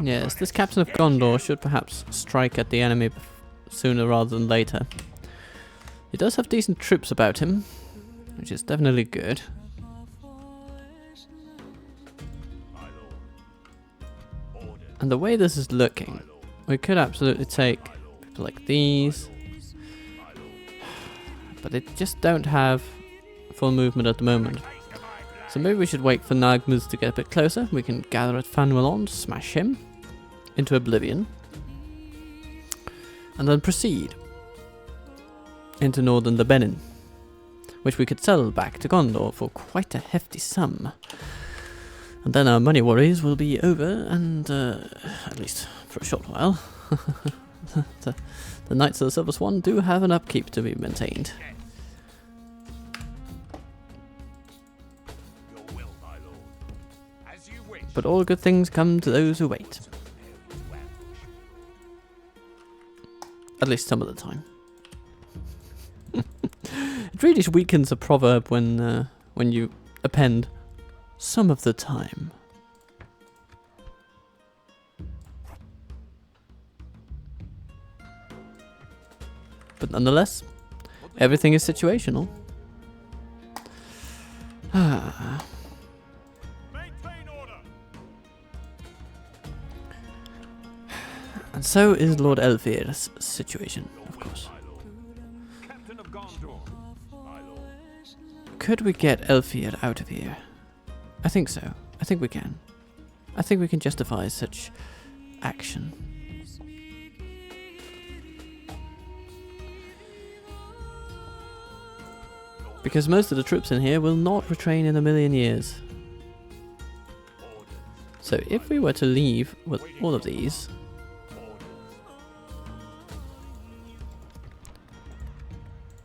Yes, this Captain of Gondor should perhaps strike at the enemy sooner rather than later. He does have decent troops about him, which is definitely good. My lord. Orders. And the way this is looking, we could absolutely take people like these, but they just don't have full movement at the moment. So maybe we should wait for Nagmuz to get a bit closer. We can gather at Fanwelon, smash him into oblivion, and then proceed into northern Lebanon, which we could sell back to Gondor for quite a hefty sum. And then our money worries will be over, and at least for a short while. the Knights of the Silver Swan do have an upkeep to be maintained. Your will, my lord. As you wish. But all good things come to those who wait. At least some of the time. It really weakens a proverb when you append some of the time. But nonetheless, everything is situational. Maintain order. And so is Lord Elfir's situation, of course. My lord. Captain of Gondor. My lord. Could we get Elfir out of here? I think so. I think we can. I think we can justify such action. Because most of the troops in here will not retrain in a million years. So if we were to leave with all of these,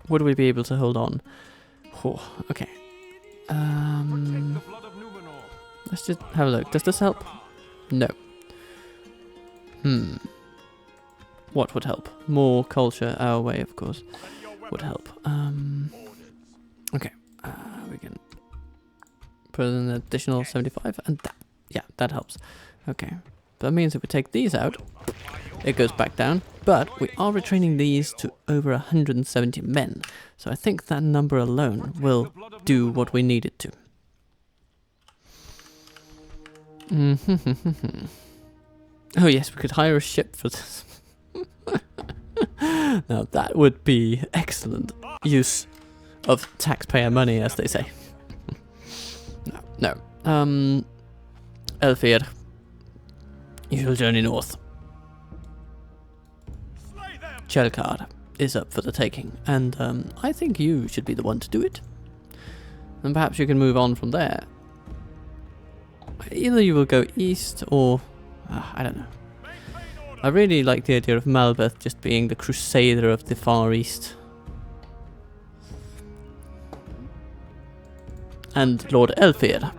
would we be able to hold on? Oh, okay. Let's just have a look. Does this help? No. What would help? More culture our way, of course, would help. Okay. We can put an additional 75, and that, yeah, that helps. Okay. That means if we take these out, it goes back down. But we are retraining these to over 170 men, so I think that number alone will do what we need it to. Oh yes, we could hire a ship for this. Now that would be excellent use of taxpayer money, as they say. No. Elfir, you shall journey north. Chelkar is up for the taking, and I think you should be the one to do it. And perhaps you can move on from there. Either you will go east or... I don't know. I really like the idea of Malbeth just being the crusader of the Far East. And Lord Elfir.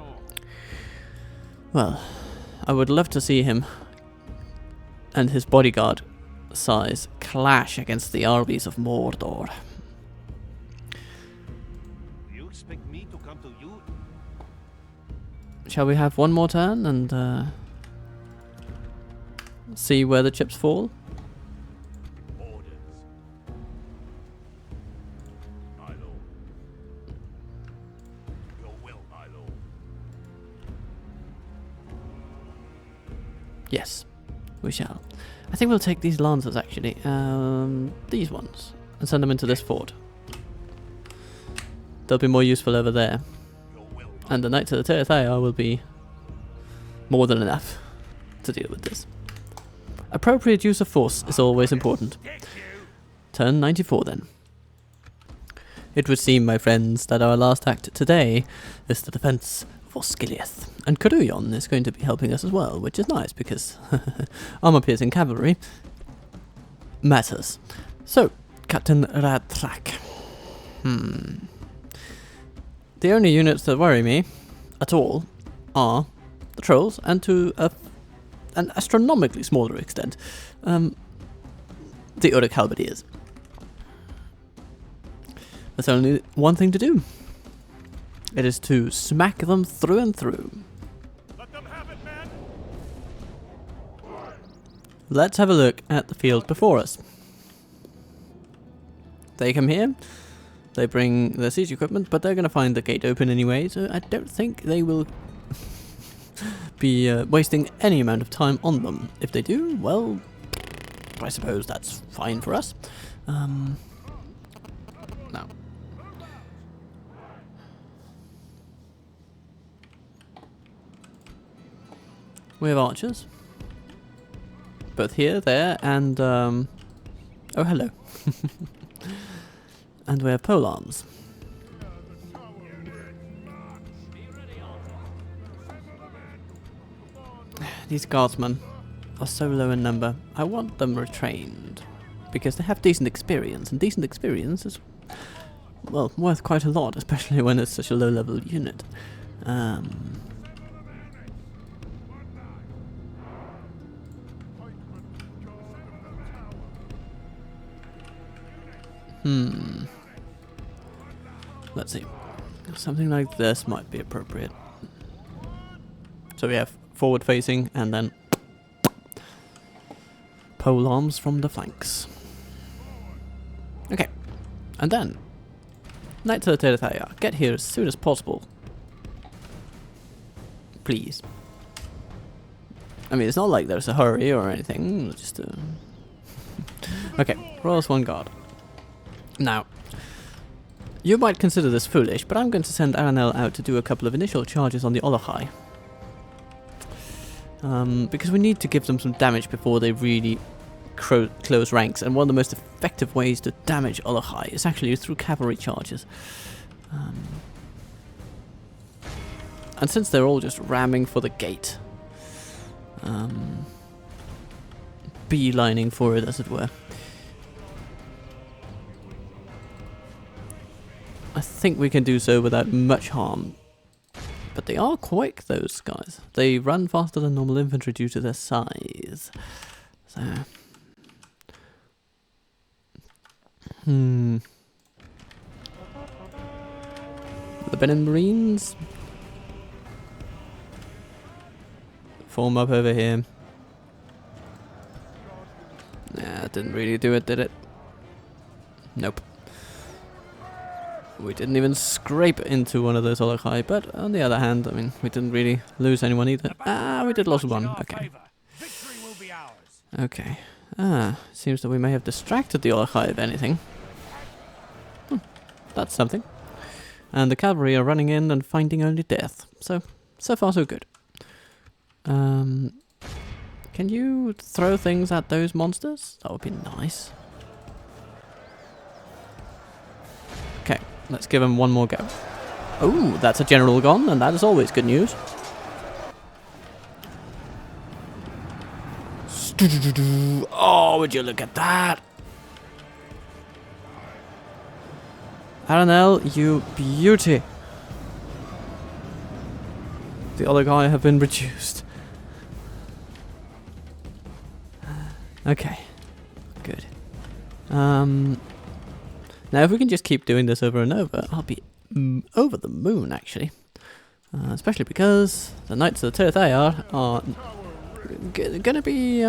Well, I would love to see him and his bodyguard size clash against the armies of Mordor. You expect me to come to you? Shall we have one more turn and see where the chips fall? Orders. My lord. Your will, my lord. Yes, we shall. I think we'll take these lancers actually, these ones, and send them into this fort. They'll be more useful over there. And the Knights of the Terephthia will be more than enough to deal with this. Appropriate use of force is always important. Turn 94 then. It would seem, my friends, that our last act today is the defense of Osgiliath. And Caruyon is going to be helping us as well, which is nice because armor-piercing cavalry matters. So, Captain Radtrak. The only units that worry me at all are the trolls, and to an astronomically smaller extent, the Uruk Halberdiers. There's only one thing to do. It is to smack them through and through. Let them have it, man. Let's have a look at the field before us. They come here, they bring their siege equipment, but they're going to find the gate open anyway, so I don't think they will be wasting any amount of time on them. If they do, well, I suppose that's fine for us. Now. We have archers. Both here, there, and oh, hello. And we have polearms. These guardsmen are so low in number. I want them retrained because they have decent experience, and decent experience is, well, worth quite a lot, especially when it's such a low-level unit. Let's see. Something like this might be appropriate. So we have forward facing and then pole arms from the flanks. Okay. And then Knights of the Terephthia, get here as soon as possible. Please. I mean, it's not like there's a hurry or anything, just okay, Royal Swan Guard. Now, You might consider this foolish, but I'm going to send Aranel out to do a couple of initial charges on the Olochai. Because we need to give them some damage before they really close ranks, and one of the most effective ways to damage Olochai is actually through cavalry charges. And since they're all just ramming for the gate, beelining for it, as it were, I think we can do so without much harm. But they are quick, those guys. They run faster than normal infantry due to their size. So... The Benin Marines form up over here. Nah, didn't really do it, did it? Nope. We didn't even scrape into one of those Olochai, but on the other hand, I mean, we didn't really lose anyone either. We did lose one. Okay. Victory will be ours. Okay. Seems that we may have distracted the Olochai, if anything. That's something. And the cavalry are running in and finding only death. So far so good. Can you throw things at those monsters? That would be nice. Okay, let's give them one more go. Oh, that's a general gone, and that is always good news. Oh, would you look at that? Aranel, you beauty. The Olochai have been reduced. Okay, good. Now if we can just keep doing this over and over, I'll be over the moon, actually. Especially because the Knights of the Tirithayar are gonna be,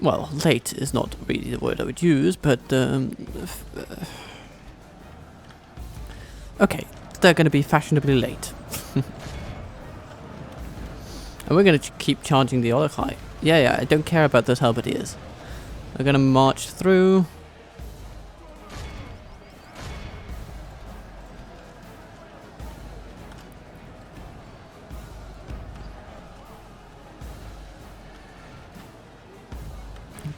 well, late is not really the word I would use, but, okay, they're gonna be fashionably late. And we're gonna keep charging the Olochai. Yeah, I don't care about those halberdiers. We're gonna march through.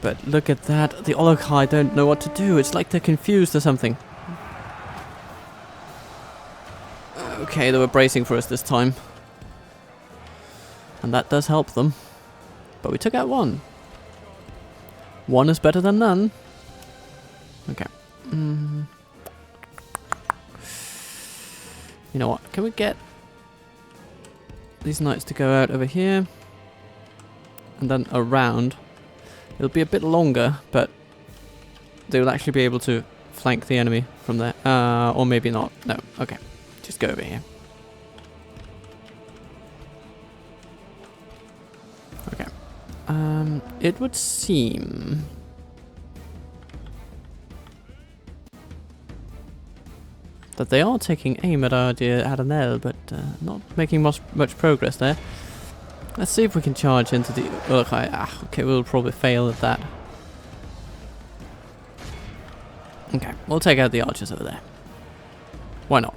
But look at that, the Olochai don't know what to do. It's like they're confused or something. Okay, they were bracing for us this time. And that does help them. But we took out one. One is better than none. Okay. You know what? Can we get these knights to go out over here? And then around. It'll be a bit longer, but they will actually be able to flank the enemy from there. Or maybe not. No. Okay. Just go over here. Okay. It would seem that they are taking aim at our dear Aranel, but not making much progress there. Let's see if we can charge into the Olochai. Okay, we'll probably fail at that. Okay, we'll take out the archers over there. Why not?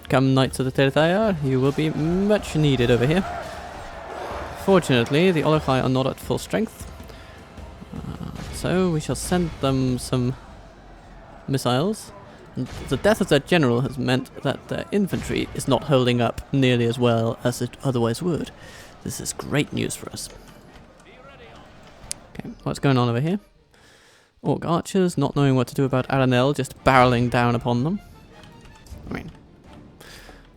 Come, Knights of the Tirithayar, you will be much needed over here. Fortunately, the Olochai are not at full strength. So we shall send them some missiles. And the death of their general has meant that their infantry is not holding up nearly as well as it otherwise would. This is great news for us. Okay, what's going on over here? Orc archers, not knowing what to do about Aranel, just barreling down upon them. I mean,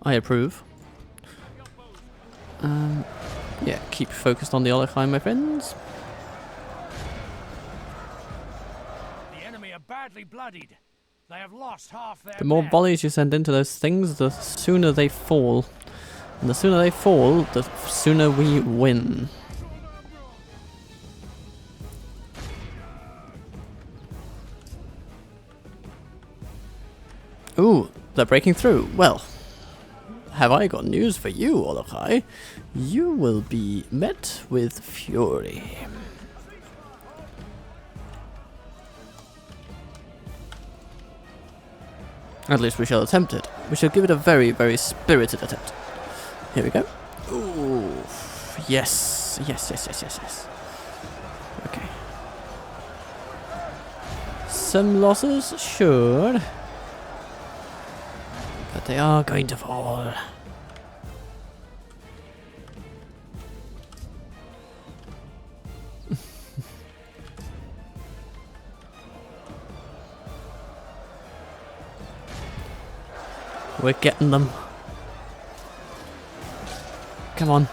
I approve. Yeah, keep focused on the Olochai, my friends. The enemy are badly bloodied. They have lost half their The more men. volleys you send into those things, the sooner they fall. And the sooner they fall, the sooner we win. Ooh, they're breaking through. Well, have I got news for you, Olochai? You will be met with fury. At least we shall attempt it. We shall give it a very, very spirited attempt. Here we go. Ooh. Yes. Yes, yes, yes, yes, yes. Okay. Some losses, sure. But they are going to fall. We're getting them. Come on.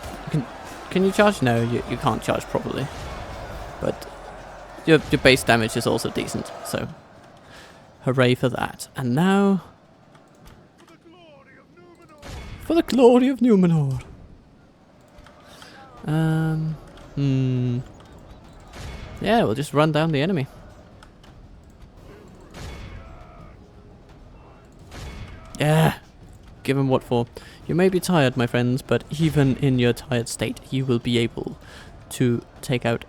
Can you charge? No, you can't charge properly. But your base damage is also decent, so hooray for that. And now for the glory of Numenor. Yeah, we'll just run down the enemy. Yeah. Give him what for. You may be tired, my friends, but even in your tired state, you will be able to take out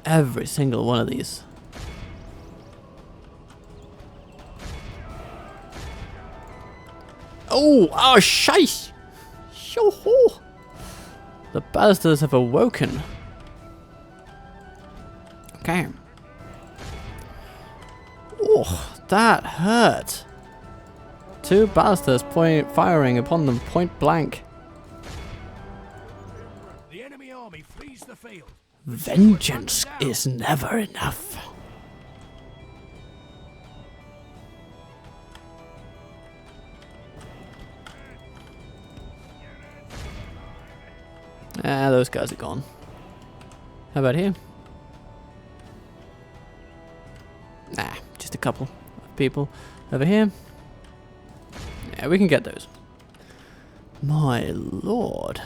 every single one of these. Oh, shite! Yo-ho! The bastards have awoken. Okay. Oh, that hurt. Two bastards firing upon them point blank. The enemy army flees the field. Vengeance is never enough. Ah, those guys are gone. How about here? Nah, just a couple of people. Over here? Yeah, we can get those. My lord.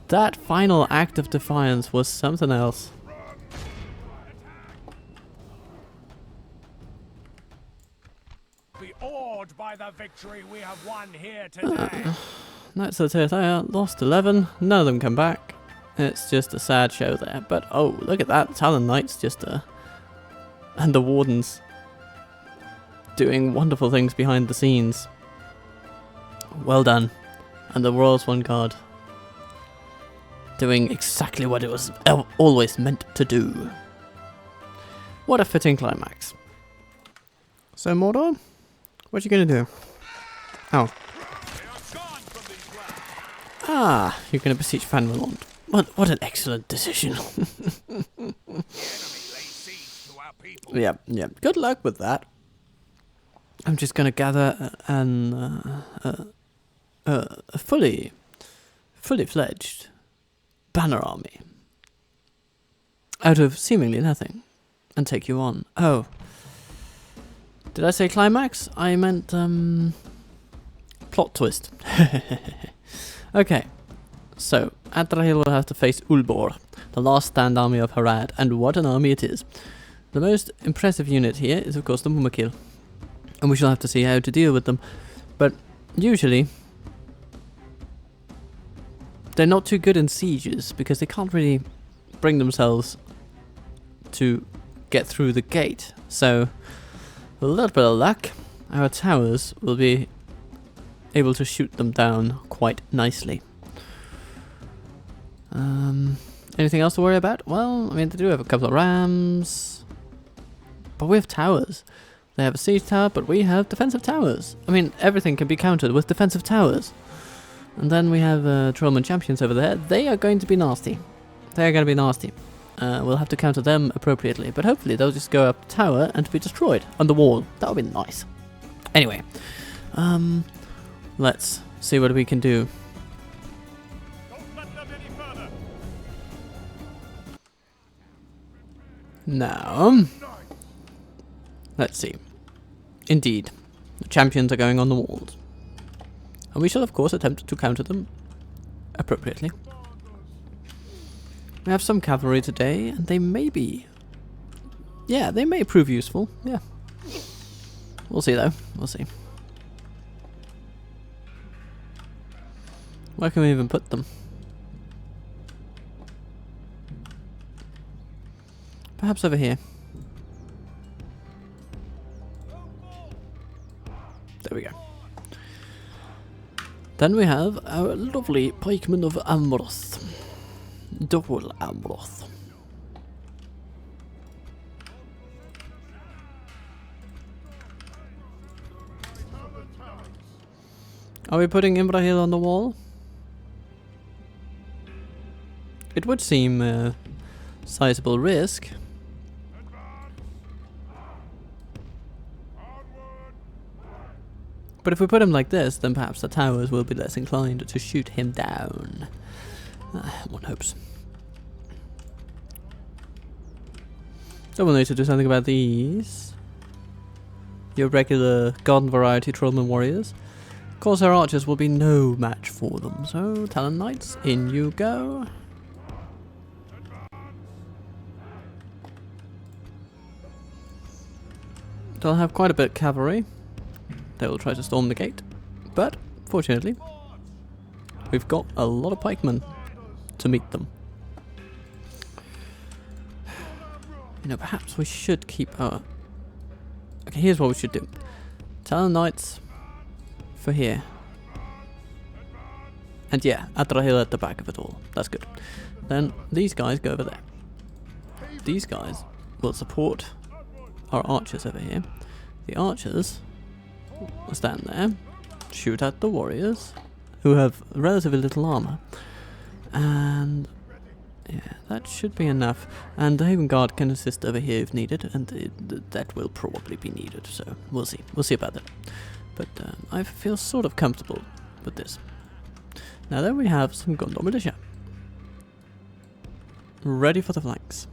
That final act of defiance was something else. Be awed by the victory we have won here today. Knights of the Tyrthia lost 11. None of them come back. It's just a sad show there. But oh, look at that. Talon Knights just and the Wardens doing wonderful things behind the scenes. Well done. And the Royal Swan Guard doing exactly what it was always meant to do. What a fitting climax. So Mordor, what you gonna do? Oh. Ah, you're gonna besiege Fanmelond. What an excellent decision. Yeah. Good luck with that. I'm just gonna gather a fully fledged banner army out of seemingly nothing and take you on. Oh, did I say climax? I meant plot twist. Okay, so Adrahil will have to face Ulbor, the last stand army of Harad, and what an army it is. The most impressive unit here is of course the Mumakil, and we shall have to see how to deal with them, but usually they're not too good in sieges because they can't really bring themselves to get through the gate. So with a little bit of luck, our towers will be able to shoot them down quite nicely. Anything else to worry about? Well, I mean, they do have a couple of rams, but we have towers. They have a siege tower, but we have defensive towers. I mean, everything can be countered with defensive towers. And then we have Trollman Champions over there. They are going to be nasty. They are going to be nasty. We'll have to counter them appropriately, but hopefully they'll just go up the tower and be destroyed on the wall. That would be nice. Anyway, let's see what we can do. Don't let them any further. Now, let's see. Indeed, the champions are going on the walls. And we shall of course attempt to counter them appropriately. We have some cavalry today, and they may be... yeah, they may prove useful, yeah. We'll see though, we'll see. Where can we even put them? Perhaps over here. There we go. Then we have our lovely pikemen of Amroth. Double Amroth. Are we putting Imrahil on the wall? It would seem a sizable risk. But if we put him like this, then perhaps the towers will be less inclined to shoot him down. One hopes. So we'll need to do something about these. Your regular garden variety Trollman warriors. Corsair archers will be no match for them, so Talon Knights, in you go. They'll have quite a bit of cavalry. They will try to storm the gate, but fortunately, we've got a lot of pikemen to meet them. You know, perhaps we should keep our... Okay, here's what we should do. Talon Knights for here. And yeah, Adrahil at the back of it all. That's good. Then these guys go over there. These guys will support our archers over here. The archers will stand there, shoot at the warriors, who have relatively little armor. And yeah, that should be enough. And the Haven Guard can assist over here if needed, and that will probably be needed, so we'll see. We'll see about that. But I feel sort of comfortable with this. Now there we have some Gondor militia. Ready for the flanks.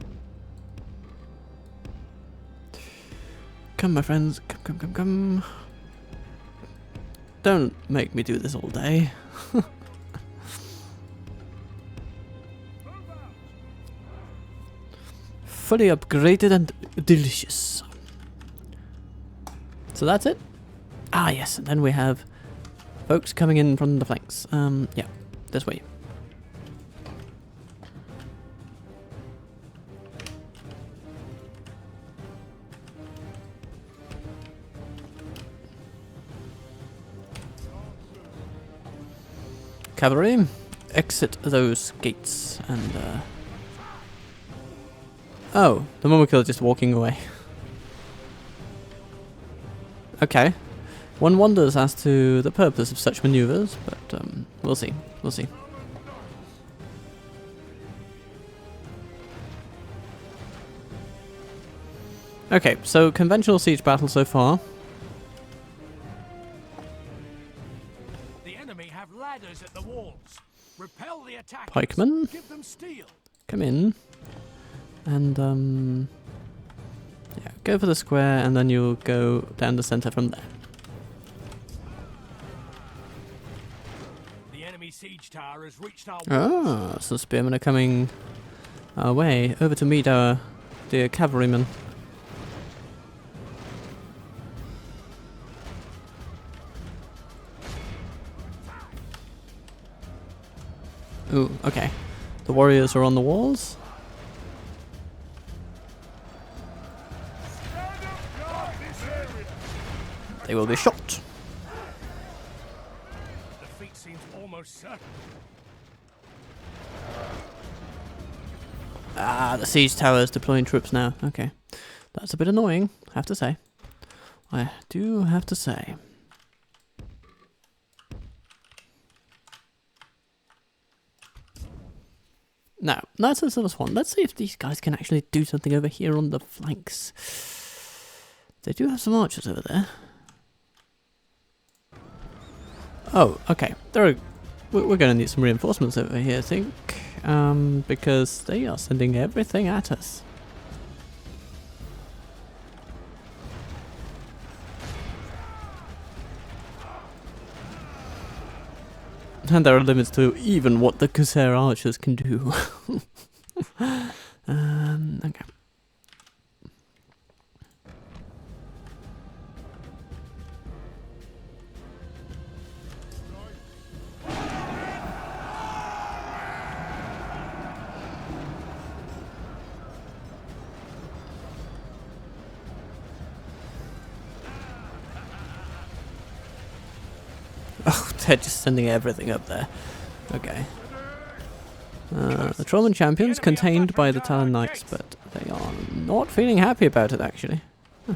Come, my friends. Come. Don't make me do this all day. Fully upgraded and delicious. So that's it? Ah, yes, and then we have folks coming in from the flanks. Yeah, this way. Cavalry, exit those gates and oh, the Mumakil is just walking away. Okay. One wonders as to the purpose of such maneuvers, but we'll see. We'll see. Okay, so conventional siege battle so far. The enemy have ladders at the walls. Repel the attackers. Pikemen, Give them steel. come in. And yeah, go for the square and then you'll go down the center from there. The enemy siege tower has reached our walls. Ah, some spearmen are coming our way, over to meet our dear cavalrymen. Ooh, okay. The warriors are on the walls. They will be shot. Defeat seems almost certain. Ah, the siege tower is deploying troops now. Okay. That's a bit annoying, I have to say. I do have to say. Now, that's the first one. Let's see if these guys can actually do something over here on the flanks. They do have some archers over there. Oh, okay. We're going to need some reinforcements over here, I think. Because they are sending everything at us. And there are limits to even what the Corsair archers can do. Okay. Oh, they're just sending everything up there. Okay. The Trollman champions contained by the Talon Knights, but they are not feeling happy about it actually. Huh.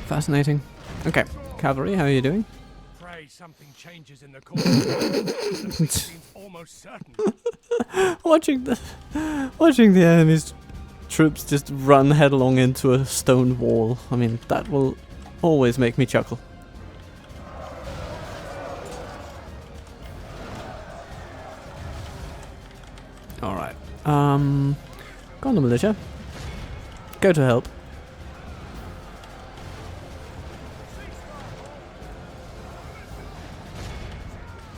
Fascinating. Okay, cavalry, how are you doing? Pray something changes in the course. The peace seems almost certain. watching the enemy's troops just run headlong into a stone wall. I mean, that will always make me chuckle. Alright. Go on the militia. Go to help.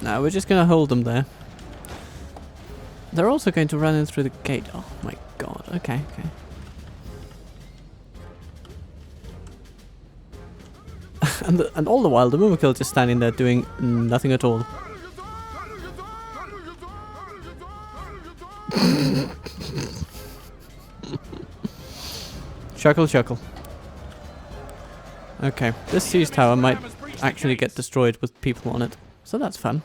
No, we're just gonna hold them there. They're also going to run in through the gate. Oh my god. Okay, okay. and all the while, the Mumakil just standing there doing nothing at all. Chuckle, chuckle. Okay, this siege tower might actually get destroyed with people on it, so that's fun.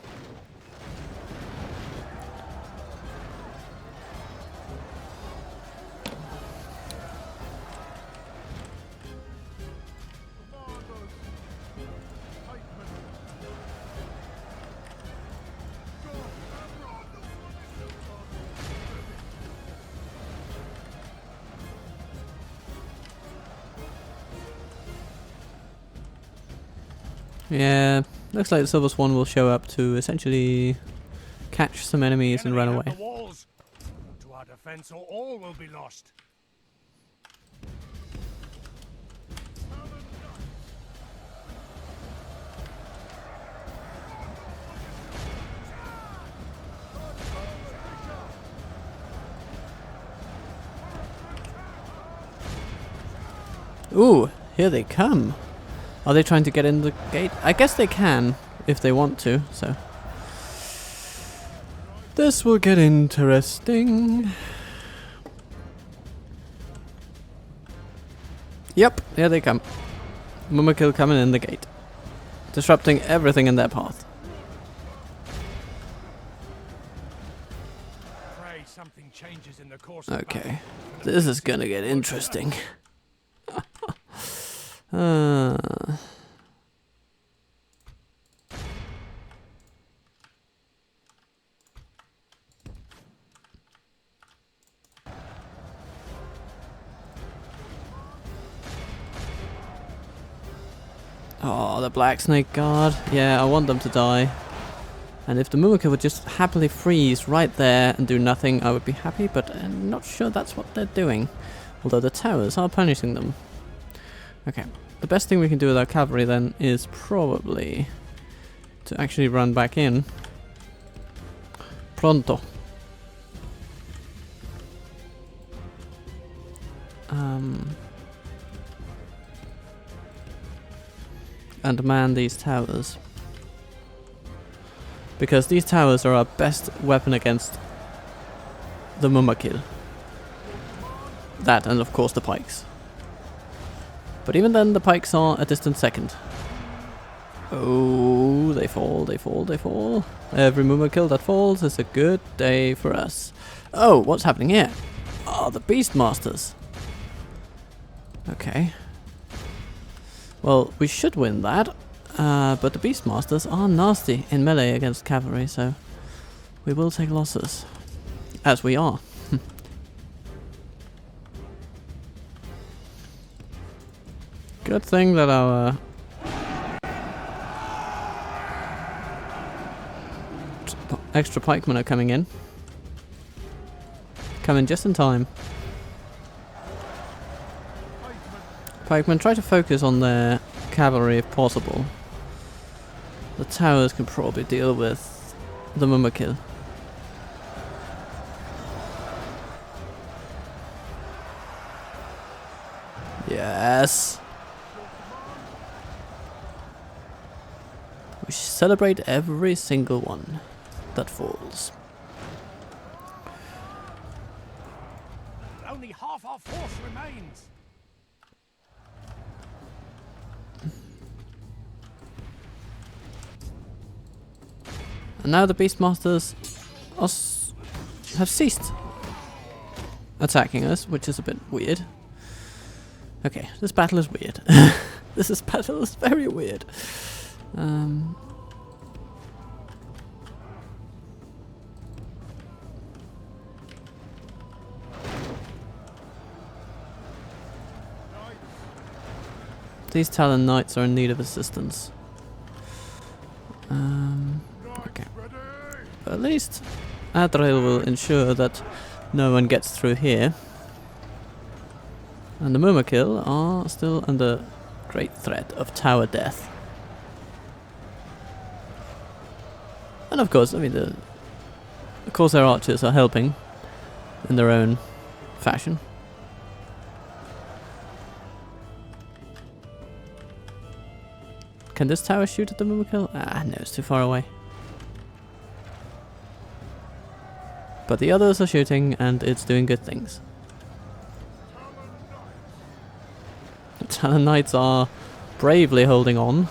Yeah, looks like the Silver Swan will show up to essentially catch some enemies and run Enemy away. have the walls. To our defense, or all will be lost. Ooh, here they come. Are they trying to get in the gate? I guess they can, if they want to, so. This will get interesting. Yep, here they come. Mumakil coming in the gate. Disrupting everything in their path. Pray something changes in the course of Okay, battle. this is gonna get interesting. Oh, the Black Snake Guard. Yeah, I want them to die. And if the Mumakil would just happily freeze right there and do nothing, I would be happy, but I'm not sure that's what they're doing. Although the towers are punishing them. Okay, the best thing we can do with our cavalry then is probably to actually run back in. Pronto. And man these towers. Because these towers are our best weapon against the Mumakil. That and of course the pikes. But even then the pikes are a distant second. Oh, they fall, they fall, they fall. Every Mumakil that falls is a good day for us. Oh, what's happening here? Oh, the Beastmasters. Okay. Well, we should win that. But the Beastmasters are nasty in melee against cavalry, so we will take losses. As we are. Good thing that our extra pikemen are coming in. Coming just in time. Pikemen, try to focus on their cavalry if possible. The towers can probably deal with the Mumakil. Yes. We celebrate every single one that falls. Only half our force remains. And now the Beastmasters have ceased attacking us, which is a bit weird. Okay, this battle is weird. This battle is very weird. These Talon Knights are in need of assistance. Okay. But at least Adriel will ensure that no one gets through here. And the Mumakil are still under great threat of tower death. And of course, I mean, the Corsair archers are helping in their own fashion. Can this tower shoot at the Mumakil? Ah, no, it's too far away. But the others are shooting, and it's doing good things. The Talon Knights are bravely holding on,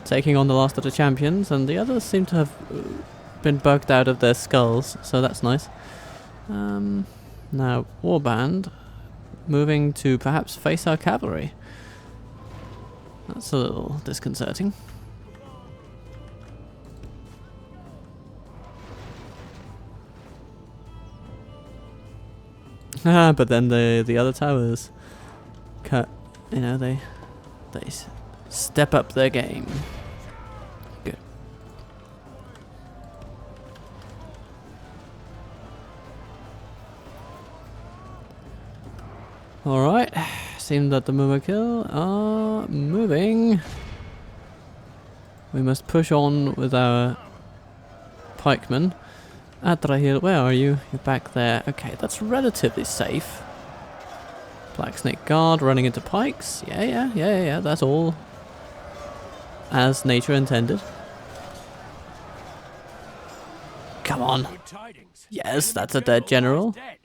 taking on the last of the champions, and the others seem to have been bugged out of their skulls, so that's nice. Now, Warband moving to perhaps face our cavalry. That's a little disconcerting. But then the other towers, you know, they step up their game. Good. All right. Seems that the Mumakil are moving. We must push on with our pikemen. Adrahil, where are you? You're back there. Okay, that's relatively safe. Black Snake Guard running into pikes. Yeah. That's all as nature intended. Come on. Good tidings. Yes, that's a dead general. Dead.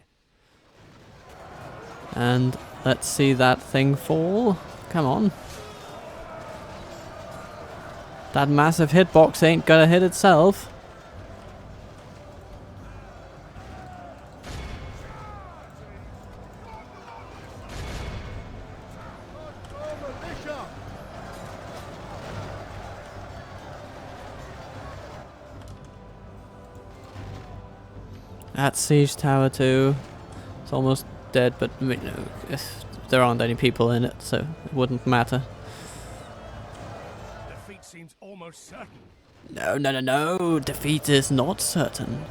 And let's see that thing fall. Come on. That massive hitbox ain't gonna hit itself. That siege tower too. It's almost dead, but you know, there aren't any people in it, so it wouldn't matter. Defeat seems almost certain. No. Defeat is not certain.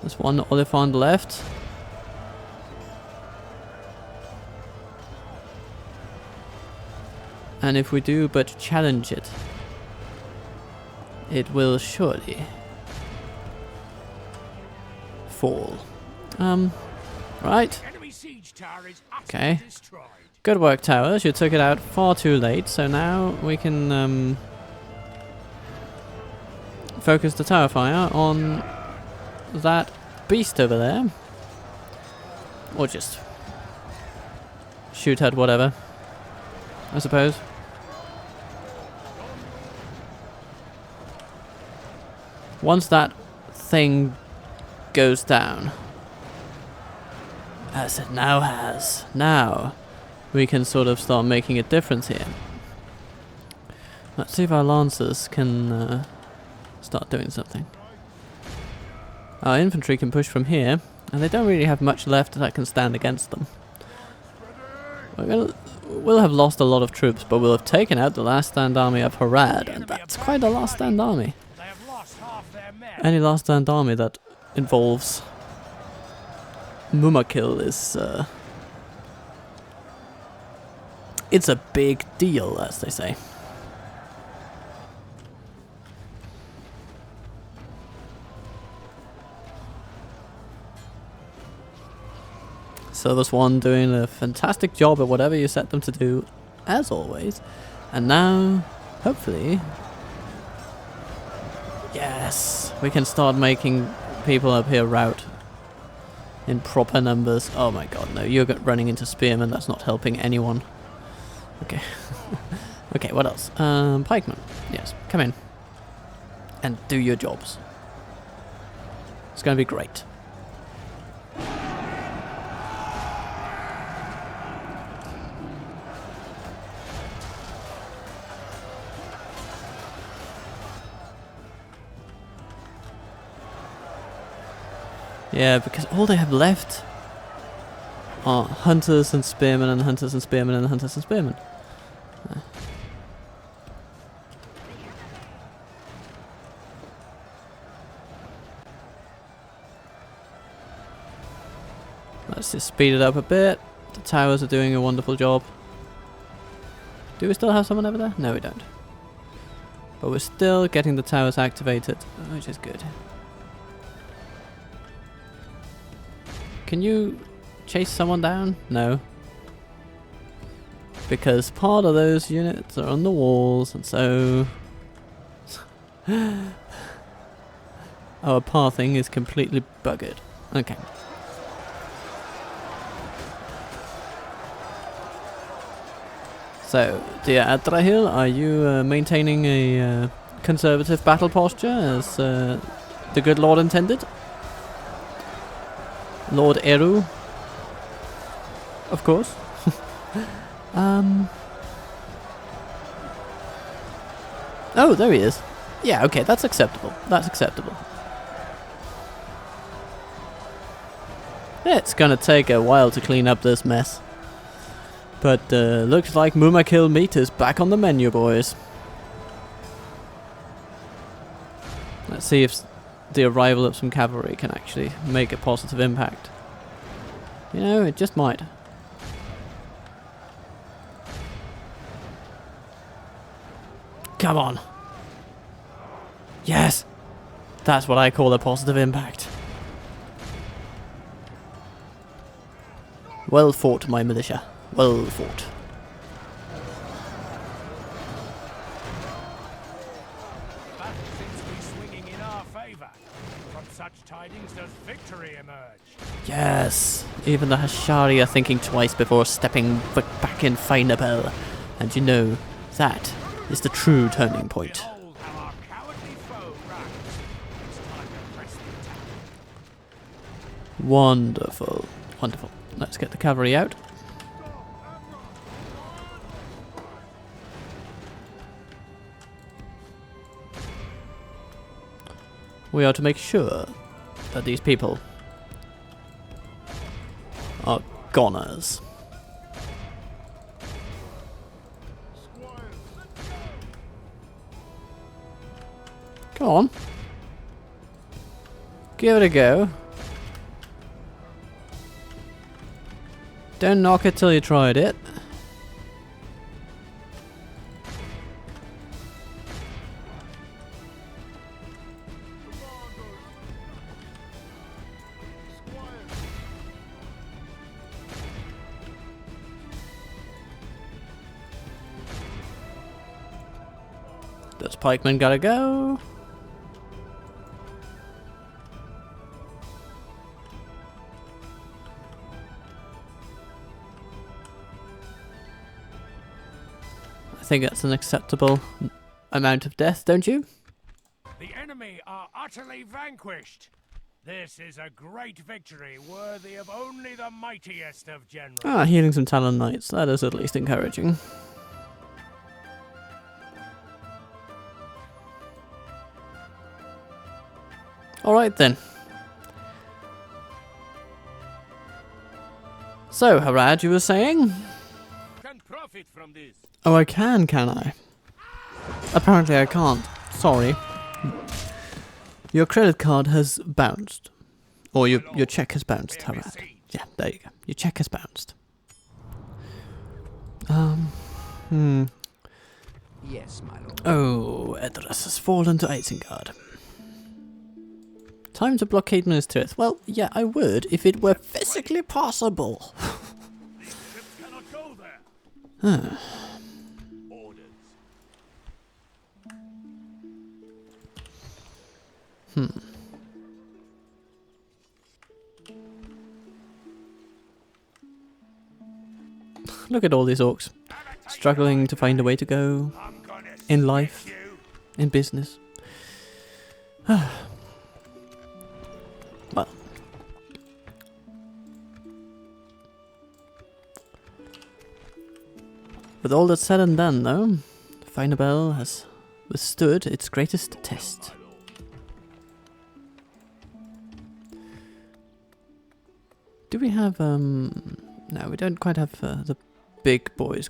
There's one Oliphant left. And if we do but challenge it, it will surely fall. Right. Enemy siege tower is utterly Okay. destroyed. Good work, towers. You took it out far too late, so now we can focus the tower fire on that beast over there. Or just shoot at whatever, I suppose. Once that thing goes down, as it now has, now we can sort of start making a difference here. Let's see if our lancers can start doing something. Our infantry can push from here, and they don't really have much left that can stand against them. We'll have lost a lot of troops, but we'll have taken out the last stand army of Harad, and that's quite a last stand army. They have lost half their men. Any last stand army that involves Mumakil is it's a big deal, as they say. Silverswan doing a fantastic job at whatever you set them to do, as always. And now, hopefully, yes, we can start making people up here rout in proper numbers. Oh my god, no, you're running into spearmen, that's not helping anyone. Okay. Okay, what else? Pikemen. Yes, come in. And do your jobs. It's gonna be great. Yeah, because all they have left are hunters and spearmen and hunters and spearmen and hunters and spearmen. Let's just speed it up a bit. The towers are doing a wonderful job. Do we still have someone over there? No, we don't. But we're still getting the towers activated, which is good. Can you chase someone down? No. Because part of those units are on the walls, and so our pathing is completely buggered. Okay. So, dear Adrahil, are you maintaining a conservative battle posture as the good Lord intended? Lord Eru? Of course. Oh, there he is. Yeah, okay, that's acceptable. That's acceptable. It's gonna take a while to clean up this mess. But looks like Mumakil meat is back on the menu, boys. Let's see if the arrival of some cavalry can actually make a positive impact. You know, it just might. Come on. Yes! That's what I call a positive impact. Well fought, my militia. Well fought. Battle seems to be swinging in our favour. From such tidings does victory emerge. Yes! Even the Hashari are thinking twice before stepping back in Fainabel. And you know, that is the true turning point. Behold how our cowardly foe runs. It's time to press the attack. Wonderful. Wonderful. Let's get the cavalry out. We are to make sure that these people are goners. Come on. Give it a go. Don't knock it till you tried it. Those pikemen gotta go. I think that's an acceptable amount of death, don't you? The enemy are utterly vanquished. This is a great victory worthy of only the mightiest of generals. Ah, healing some Talon Knights. That is at least encouraging. Alright then. So, Harad, you were saying? Can profit from this. Oh, I can I? Apparently I can't. Sorry. Your credit card has bounced. Or your check has bounced, Harad. Yeah, there you go. Your check has bounced. Yes, my lord. Oh, Edras has fallen to Isengard. Time to blockade Minas Tirith. Well, yeah, I would if it were physically possible. These ships cannot go there. Orders. Look at all these orcs. struggling to find a way to go I'm gonna in stick life, you. in business. Well. With all that's said and done, though, Finabel has withstood its greatest test. Do we have, no, we don't quite have the big boy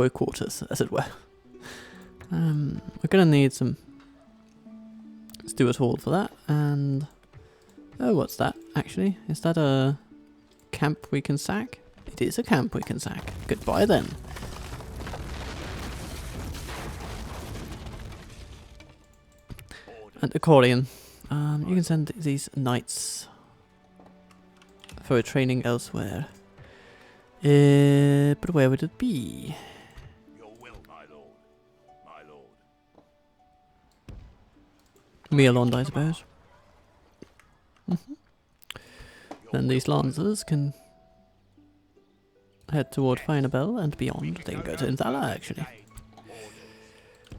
quarters, as it were. We're gonna need some Stewart Hall for that, and... Oh, what's that, actually? Is that a camp we can sack? It is a camp we can sack. Goodbye, then. And accordion. You can send these knights for training elsewhere. But where would it be? Your will, my lord. My lord. Mealond, I suppose. Then these lancers can head toward Finabel and beyond. They can go to Inthala, actually.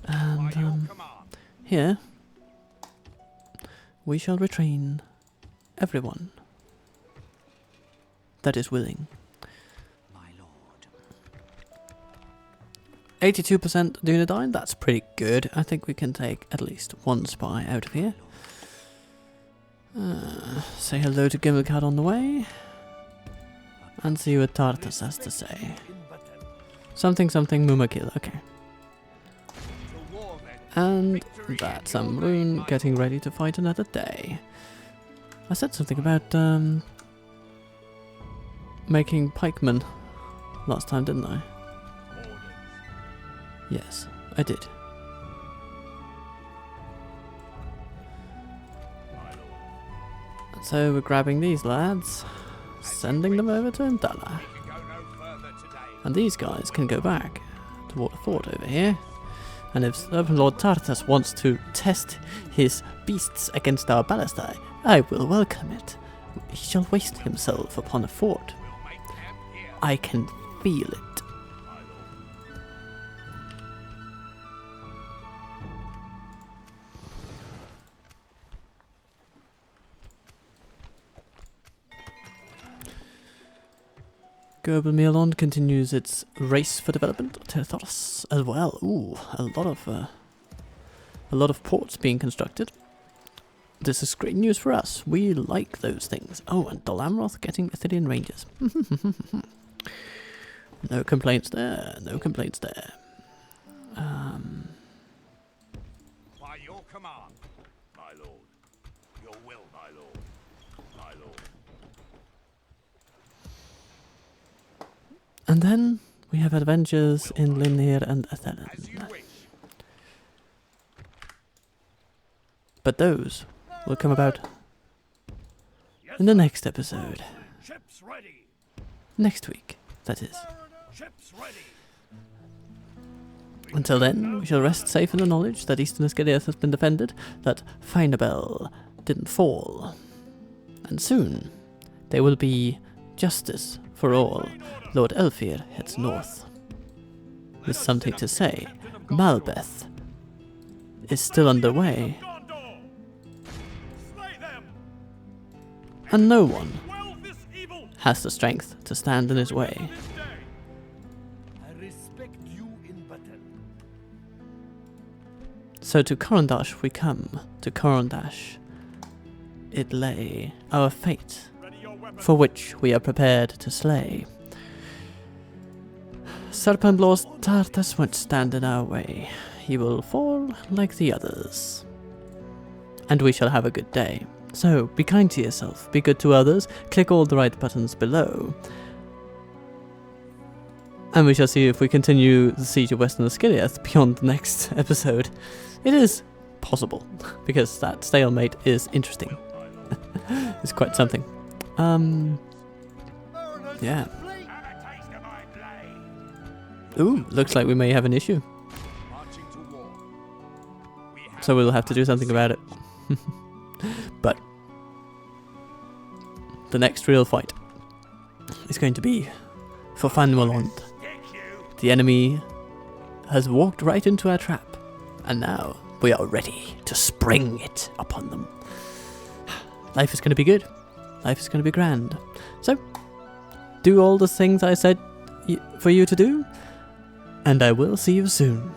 And here we shall retrain everyone that is willing. My lord. 82% Dunedain, that's pretty good. I think we can take at least one spy out of here. Say hello to Gimmelcat on the way. And see what Tartus has to say. Something Mumakil, okay. And that's Rune getting ready to fight another day. I said something about making pikemen last time, didn't I? Yes, I did. So we're grabbing these lads, sending them over to Inthala. And these guys can go back toward the fort over here. And if Lord Tartus wants to test his beasts against our ballistae, I will welcome it. He shall waste himself upon a fort. I can feel it. Goebel Mealond continues its race for development. Terathoros as well. Ooh, a lot of ports being constructed. This is great news for us. We like those things. Oh, and Dol Amroth getting Athenian Rangers. No complaints there. No complaints there. By your command, my lord. Your will, my lord. My lord. And then we have adventures in Linir and Athelen. As you wish. But those will come about in the next episode. Ships ready. Next week, that is. Ships ready. Until then, we shall rest safe in the knowledge that Eastern Ascaleath has been defended, that Finabel didn't fall. And soon, there will be justice for all. Lord Elfir heads north. With something to say, Malbeth is still underway, Gondor. Slay them. and no one Quell this evil. has the strength to stand in his way. This day. I respect you in battle. So to Corondash we come, to Corondash it lay, our fate, Ready your weapon. for which we are prepared to slay. Serpenblaw's Tartus won't stand in our way. He will fall like the others. And we shall have a good day. So, be kind to yourself, be good to others, click all the right buttons below. And we shall see if we continue the siege of Western Ascaleath beyond the next episode. It is possible, because that stalemate is interesting. It's quite something. Yeah. Have a taste of my blade. Ooh, looks like we may have an issue. Marching to war. We have So we'll have to do something about it. But the next real fight is going to be for Fanwalond. Stick you. The enemy has walked right into our trap, and now we are ready to spring it upon them. Life is going to be good. Life is going to be grand. So, do all the things I said for you to do, and I will see you soon.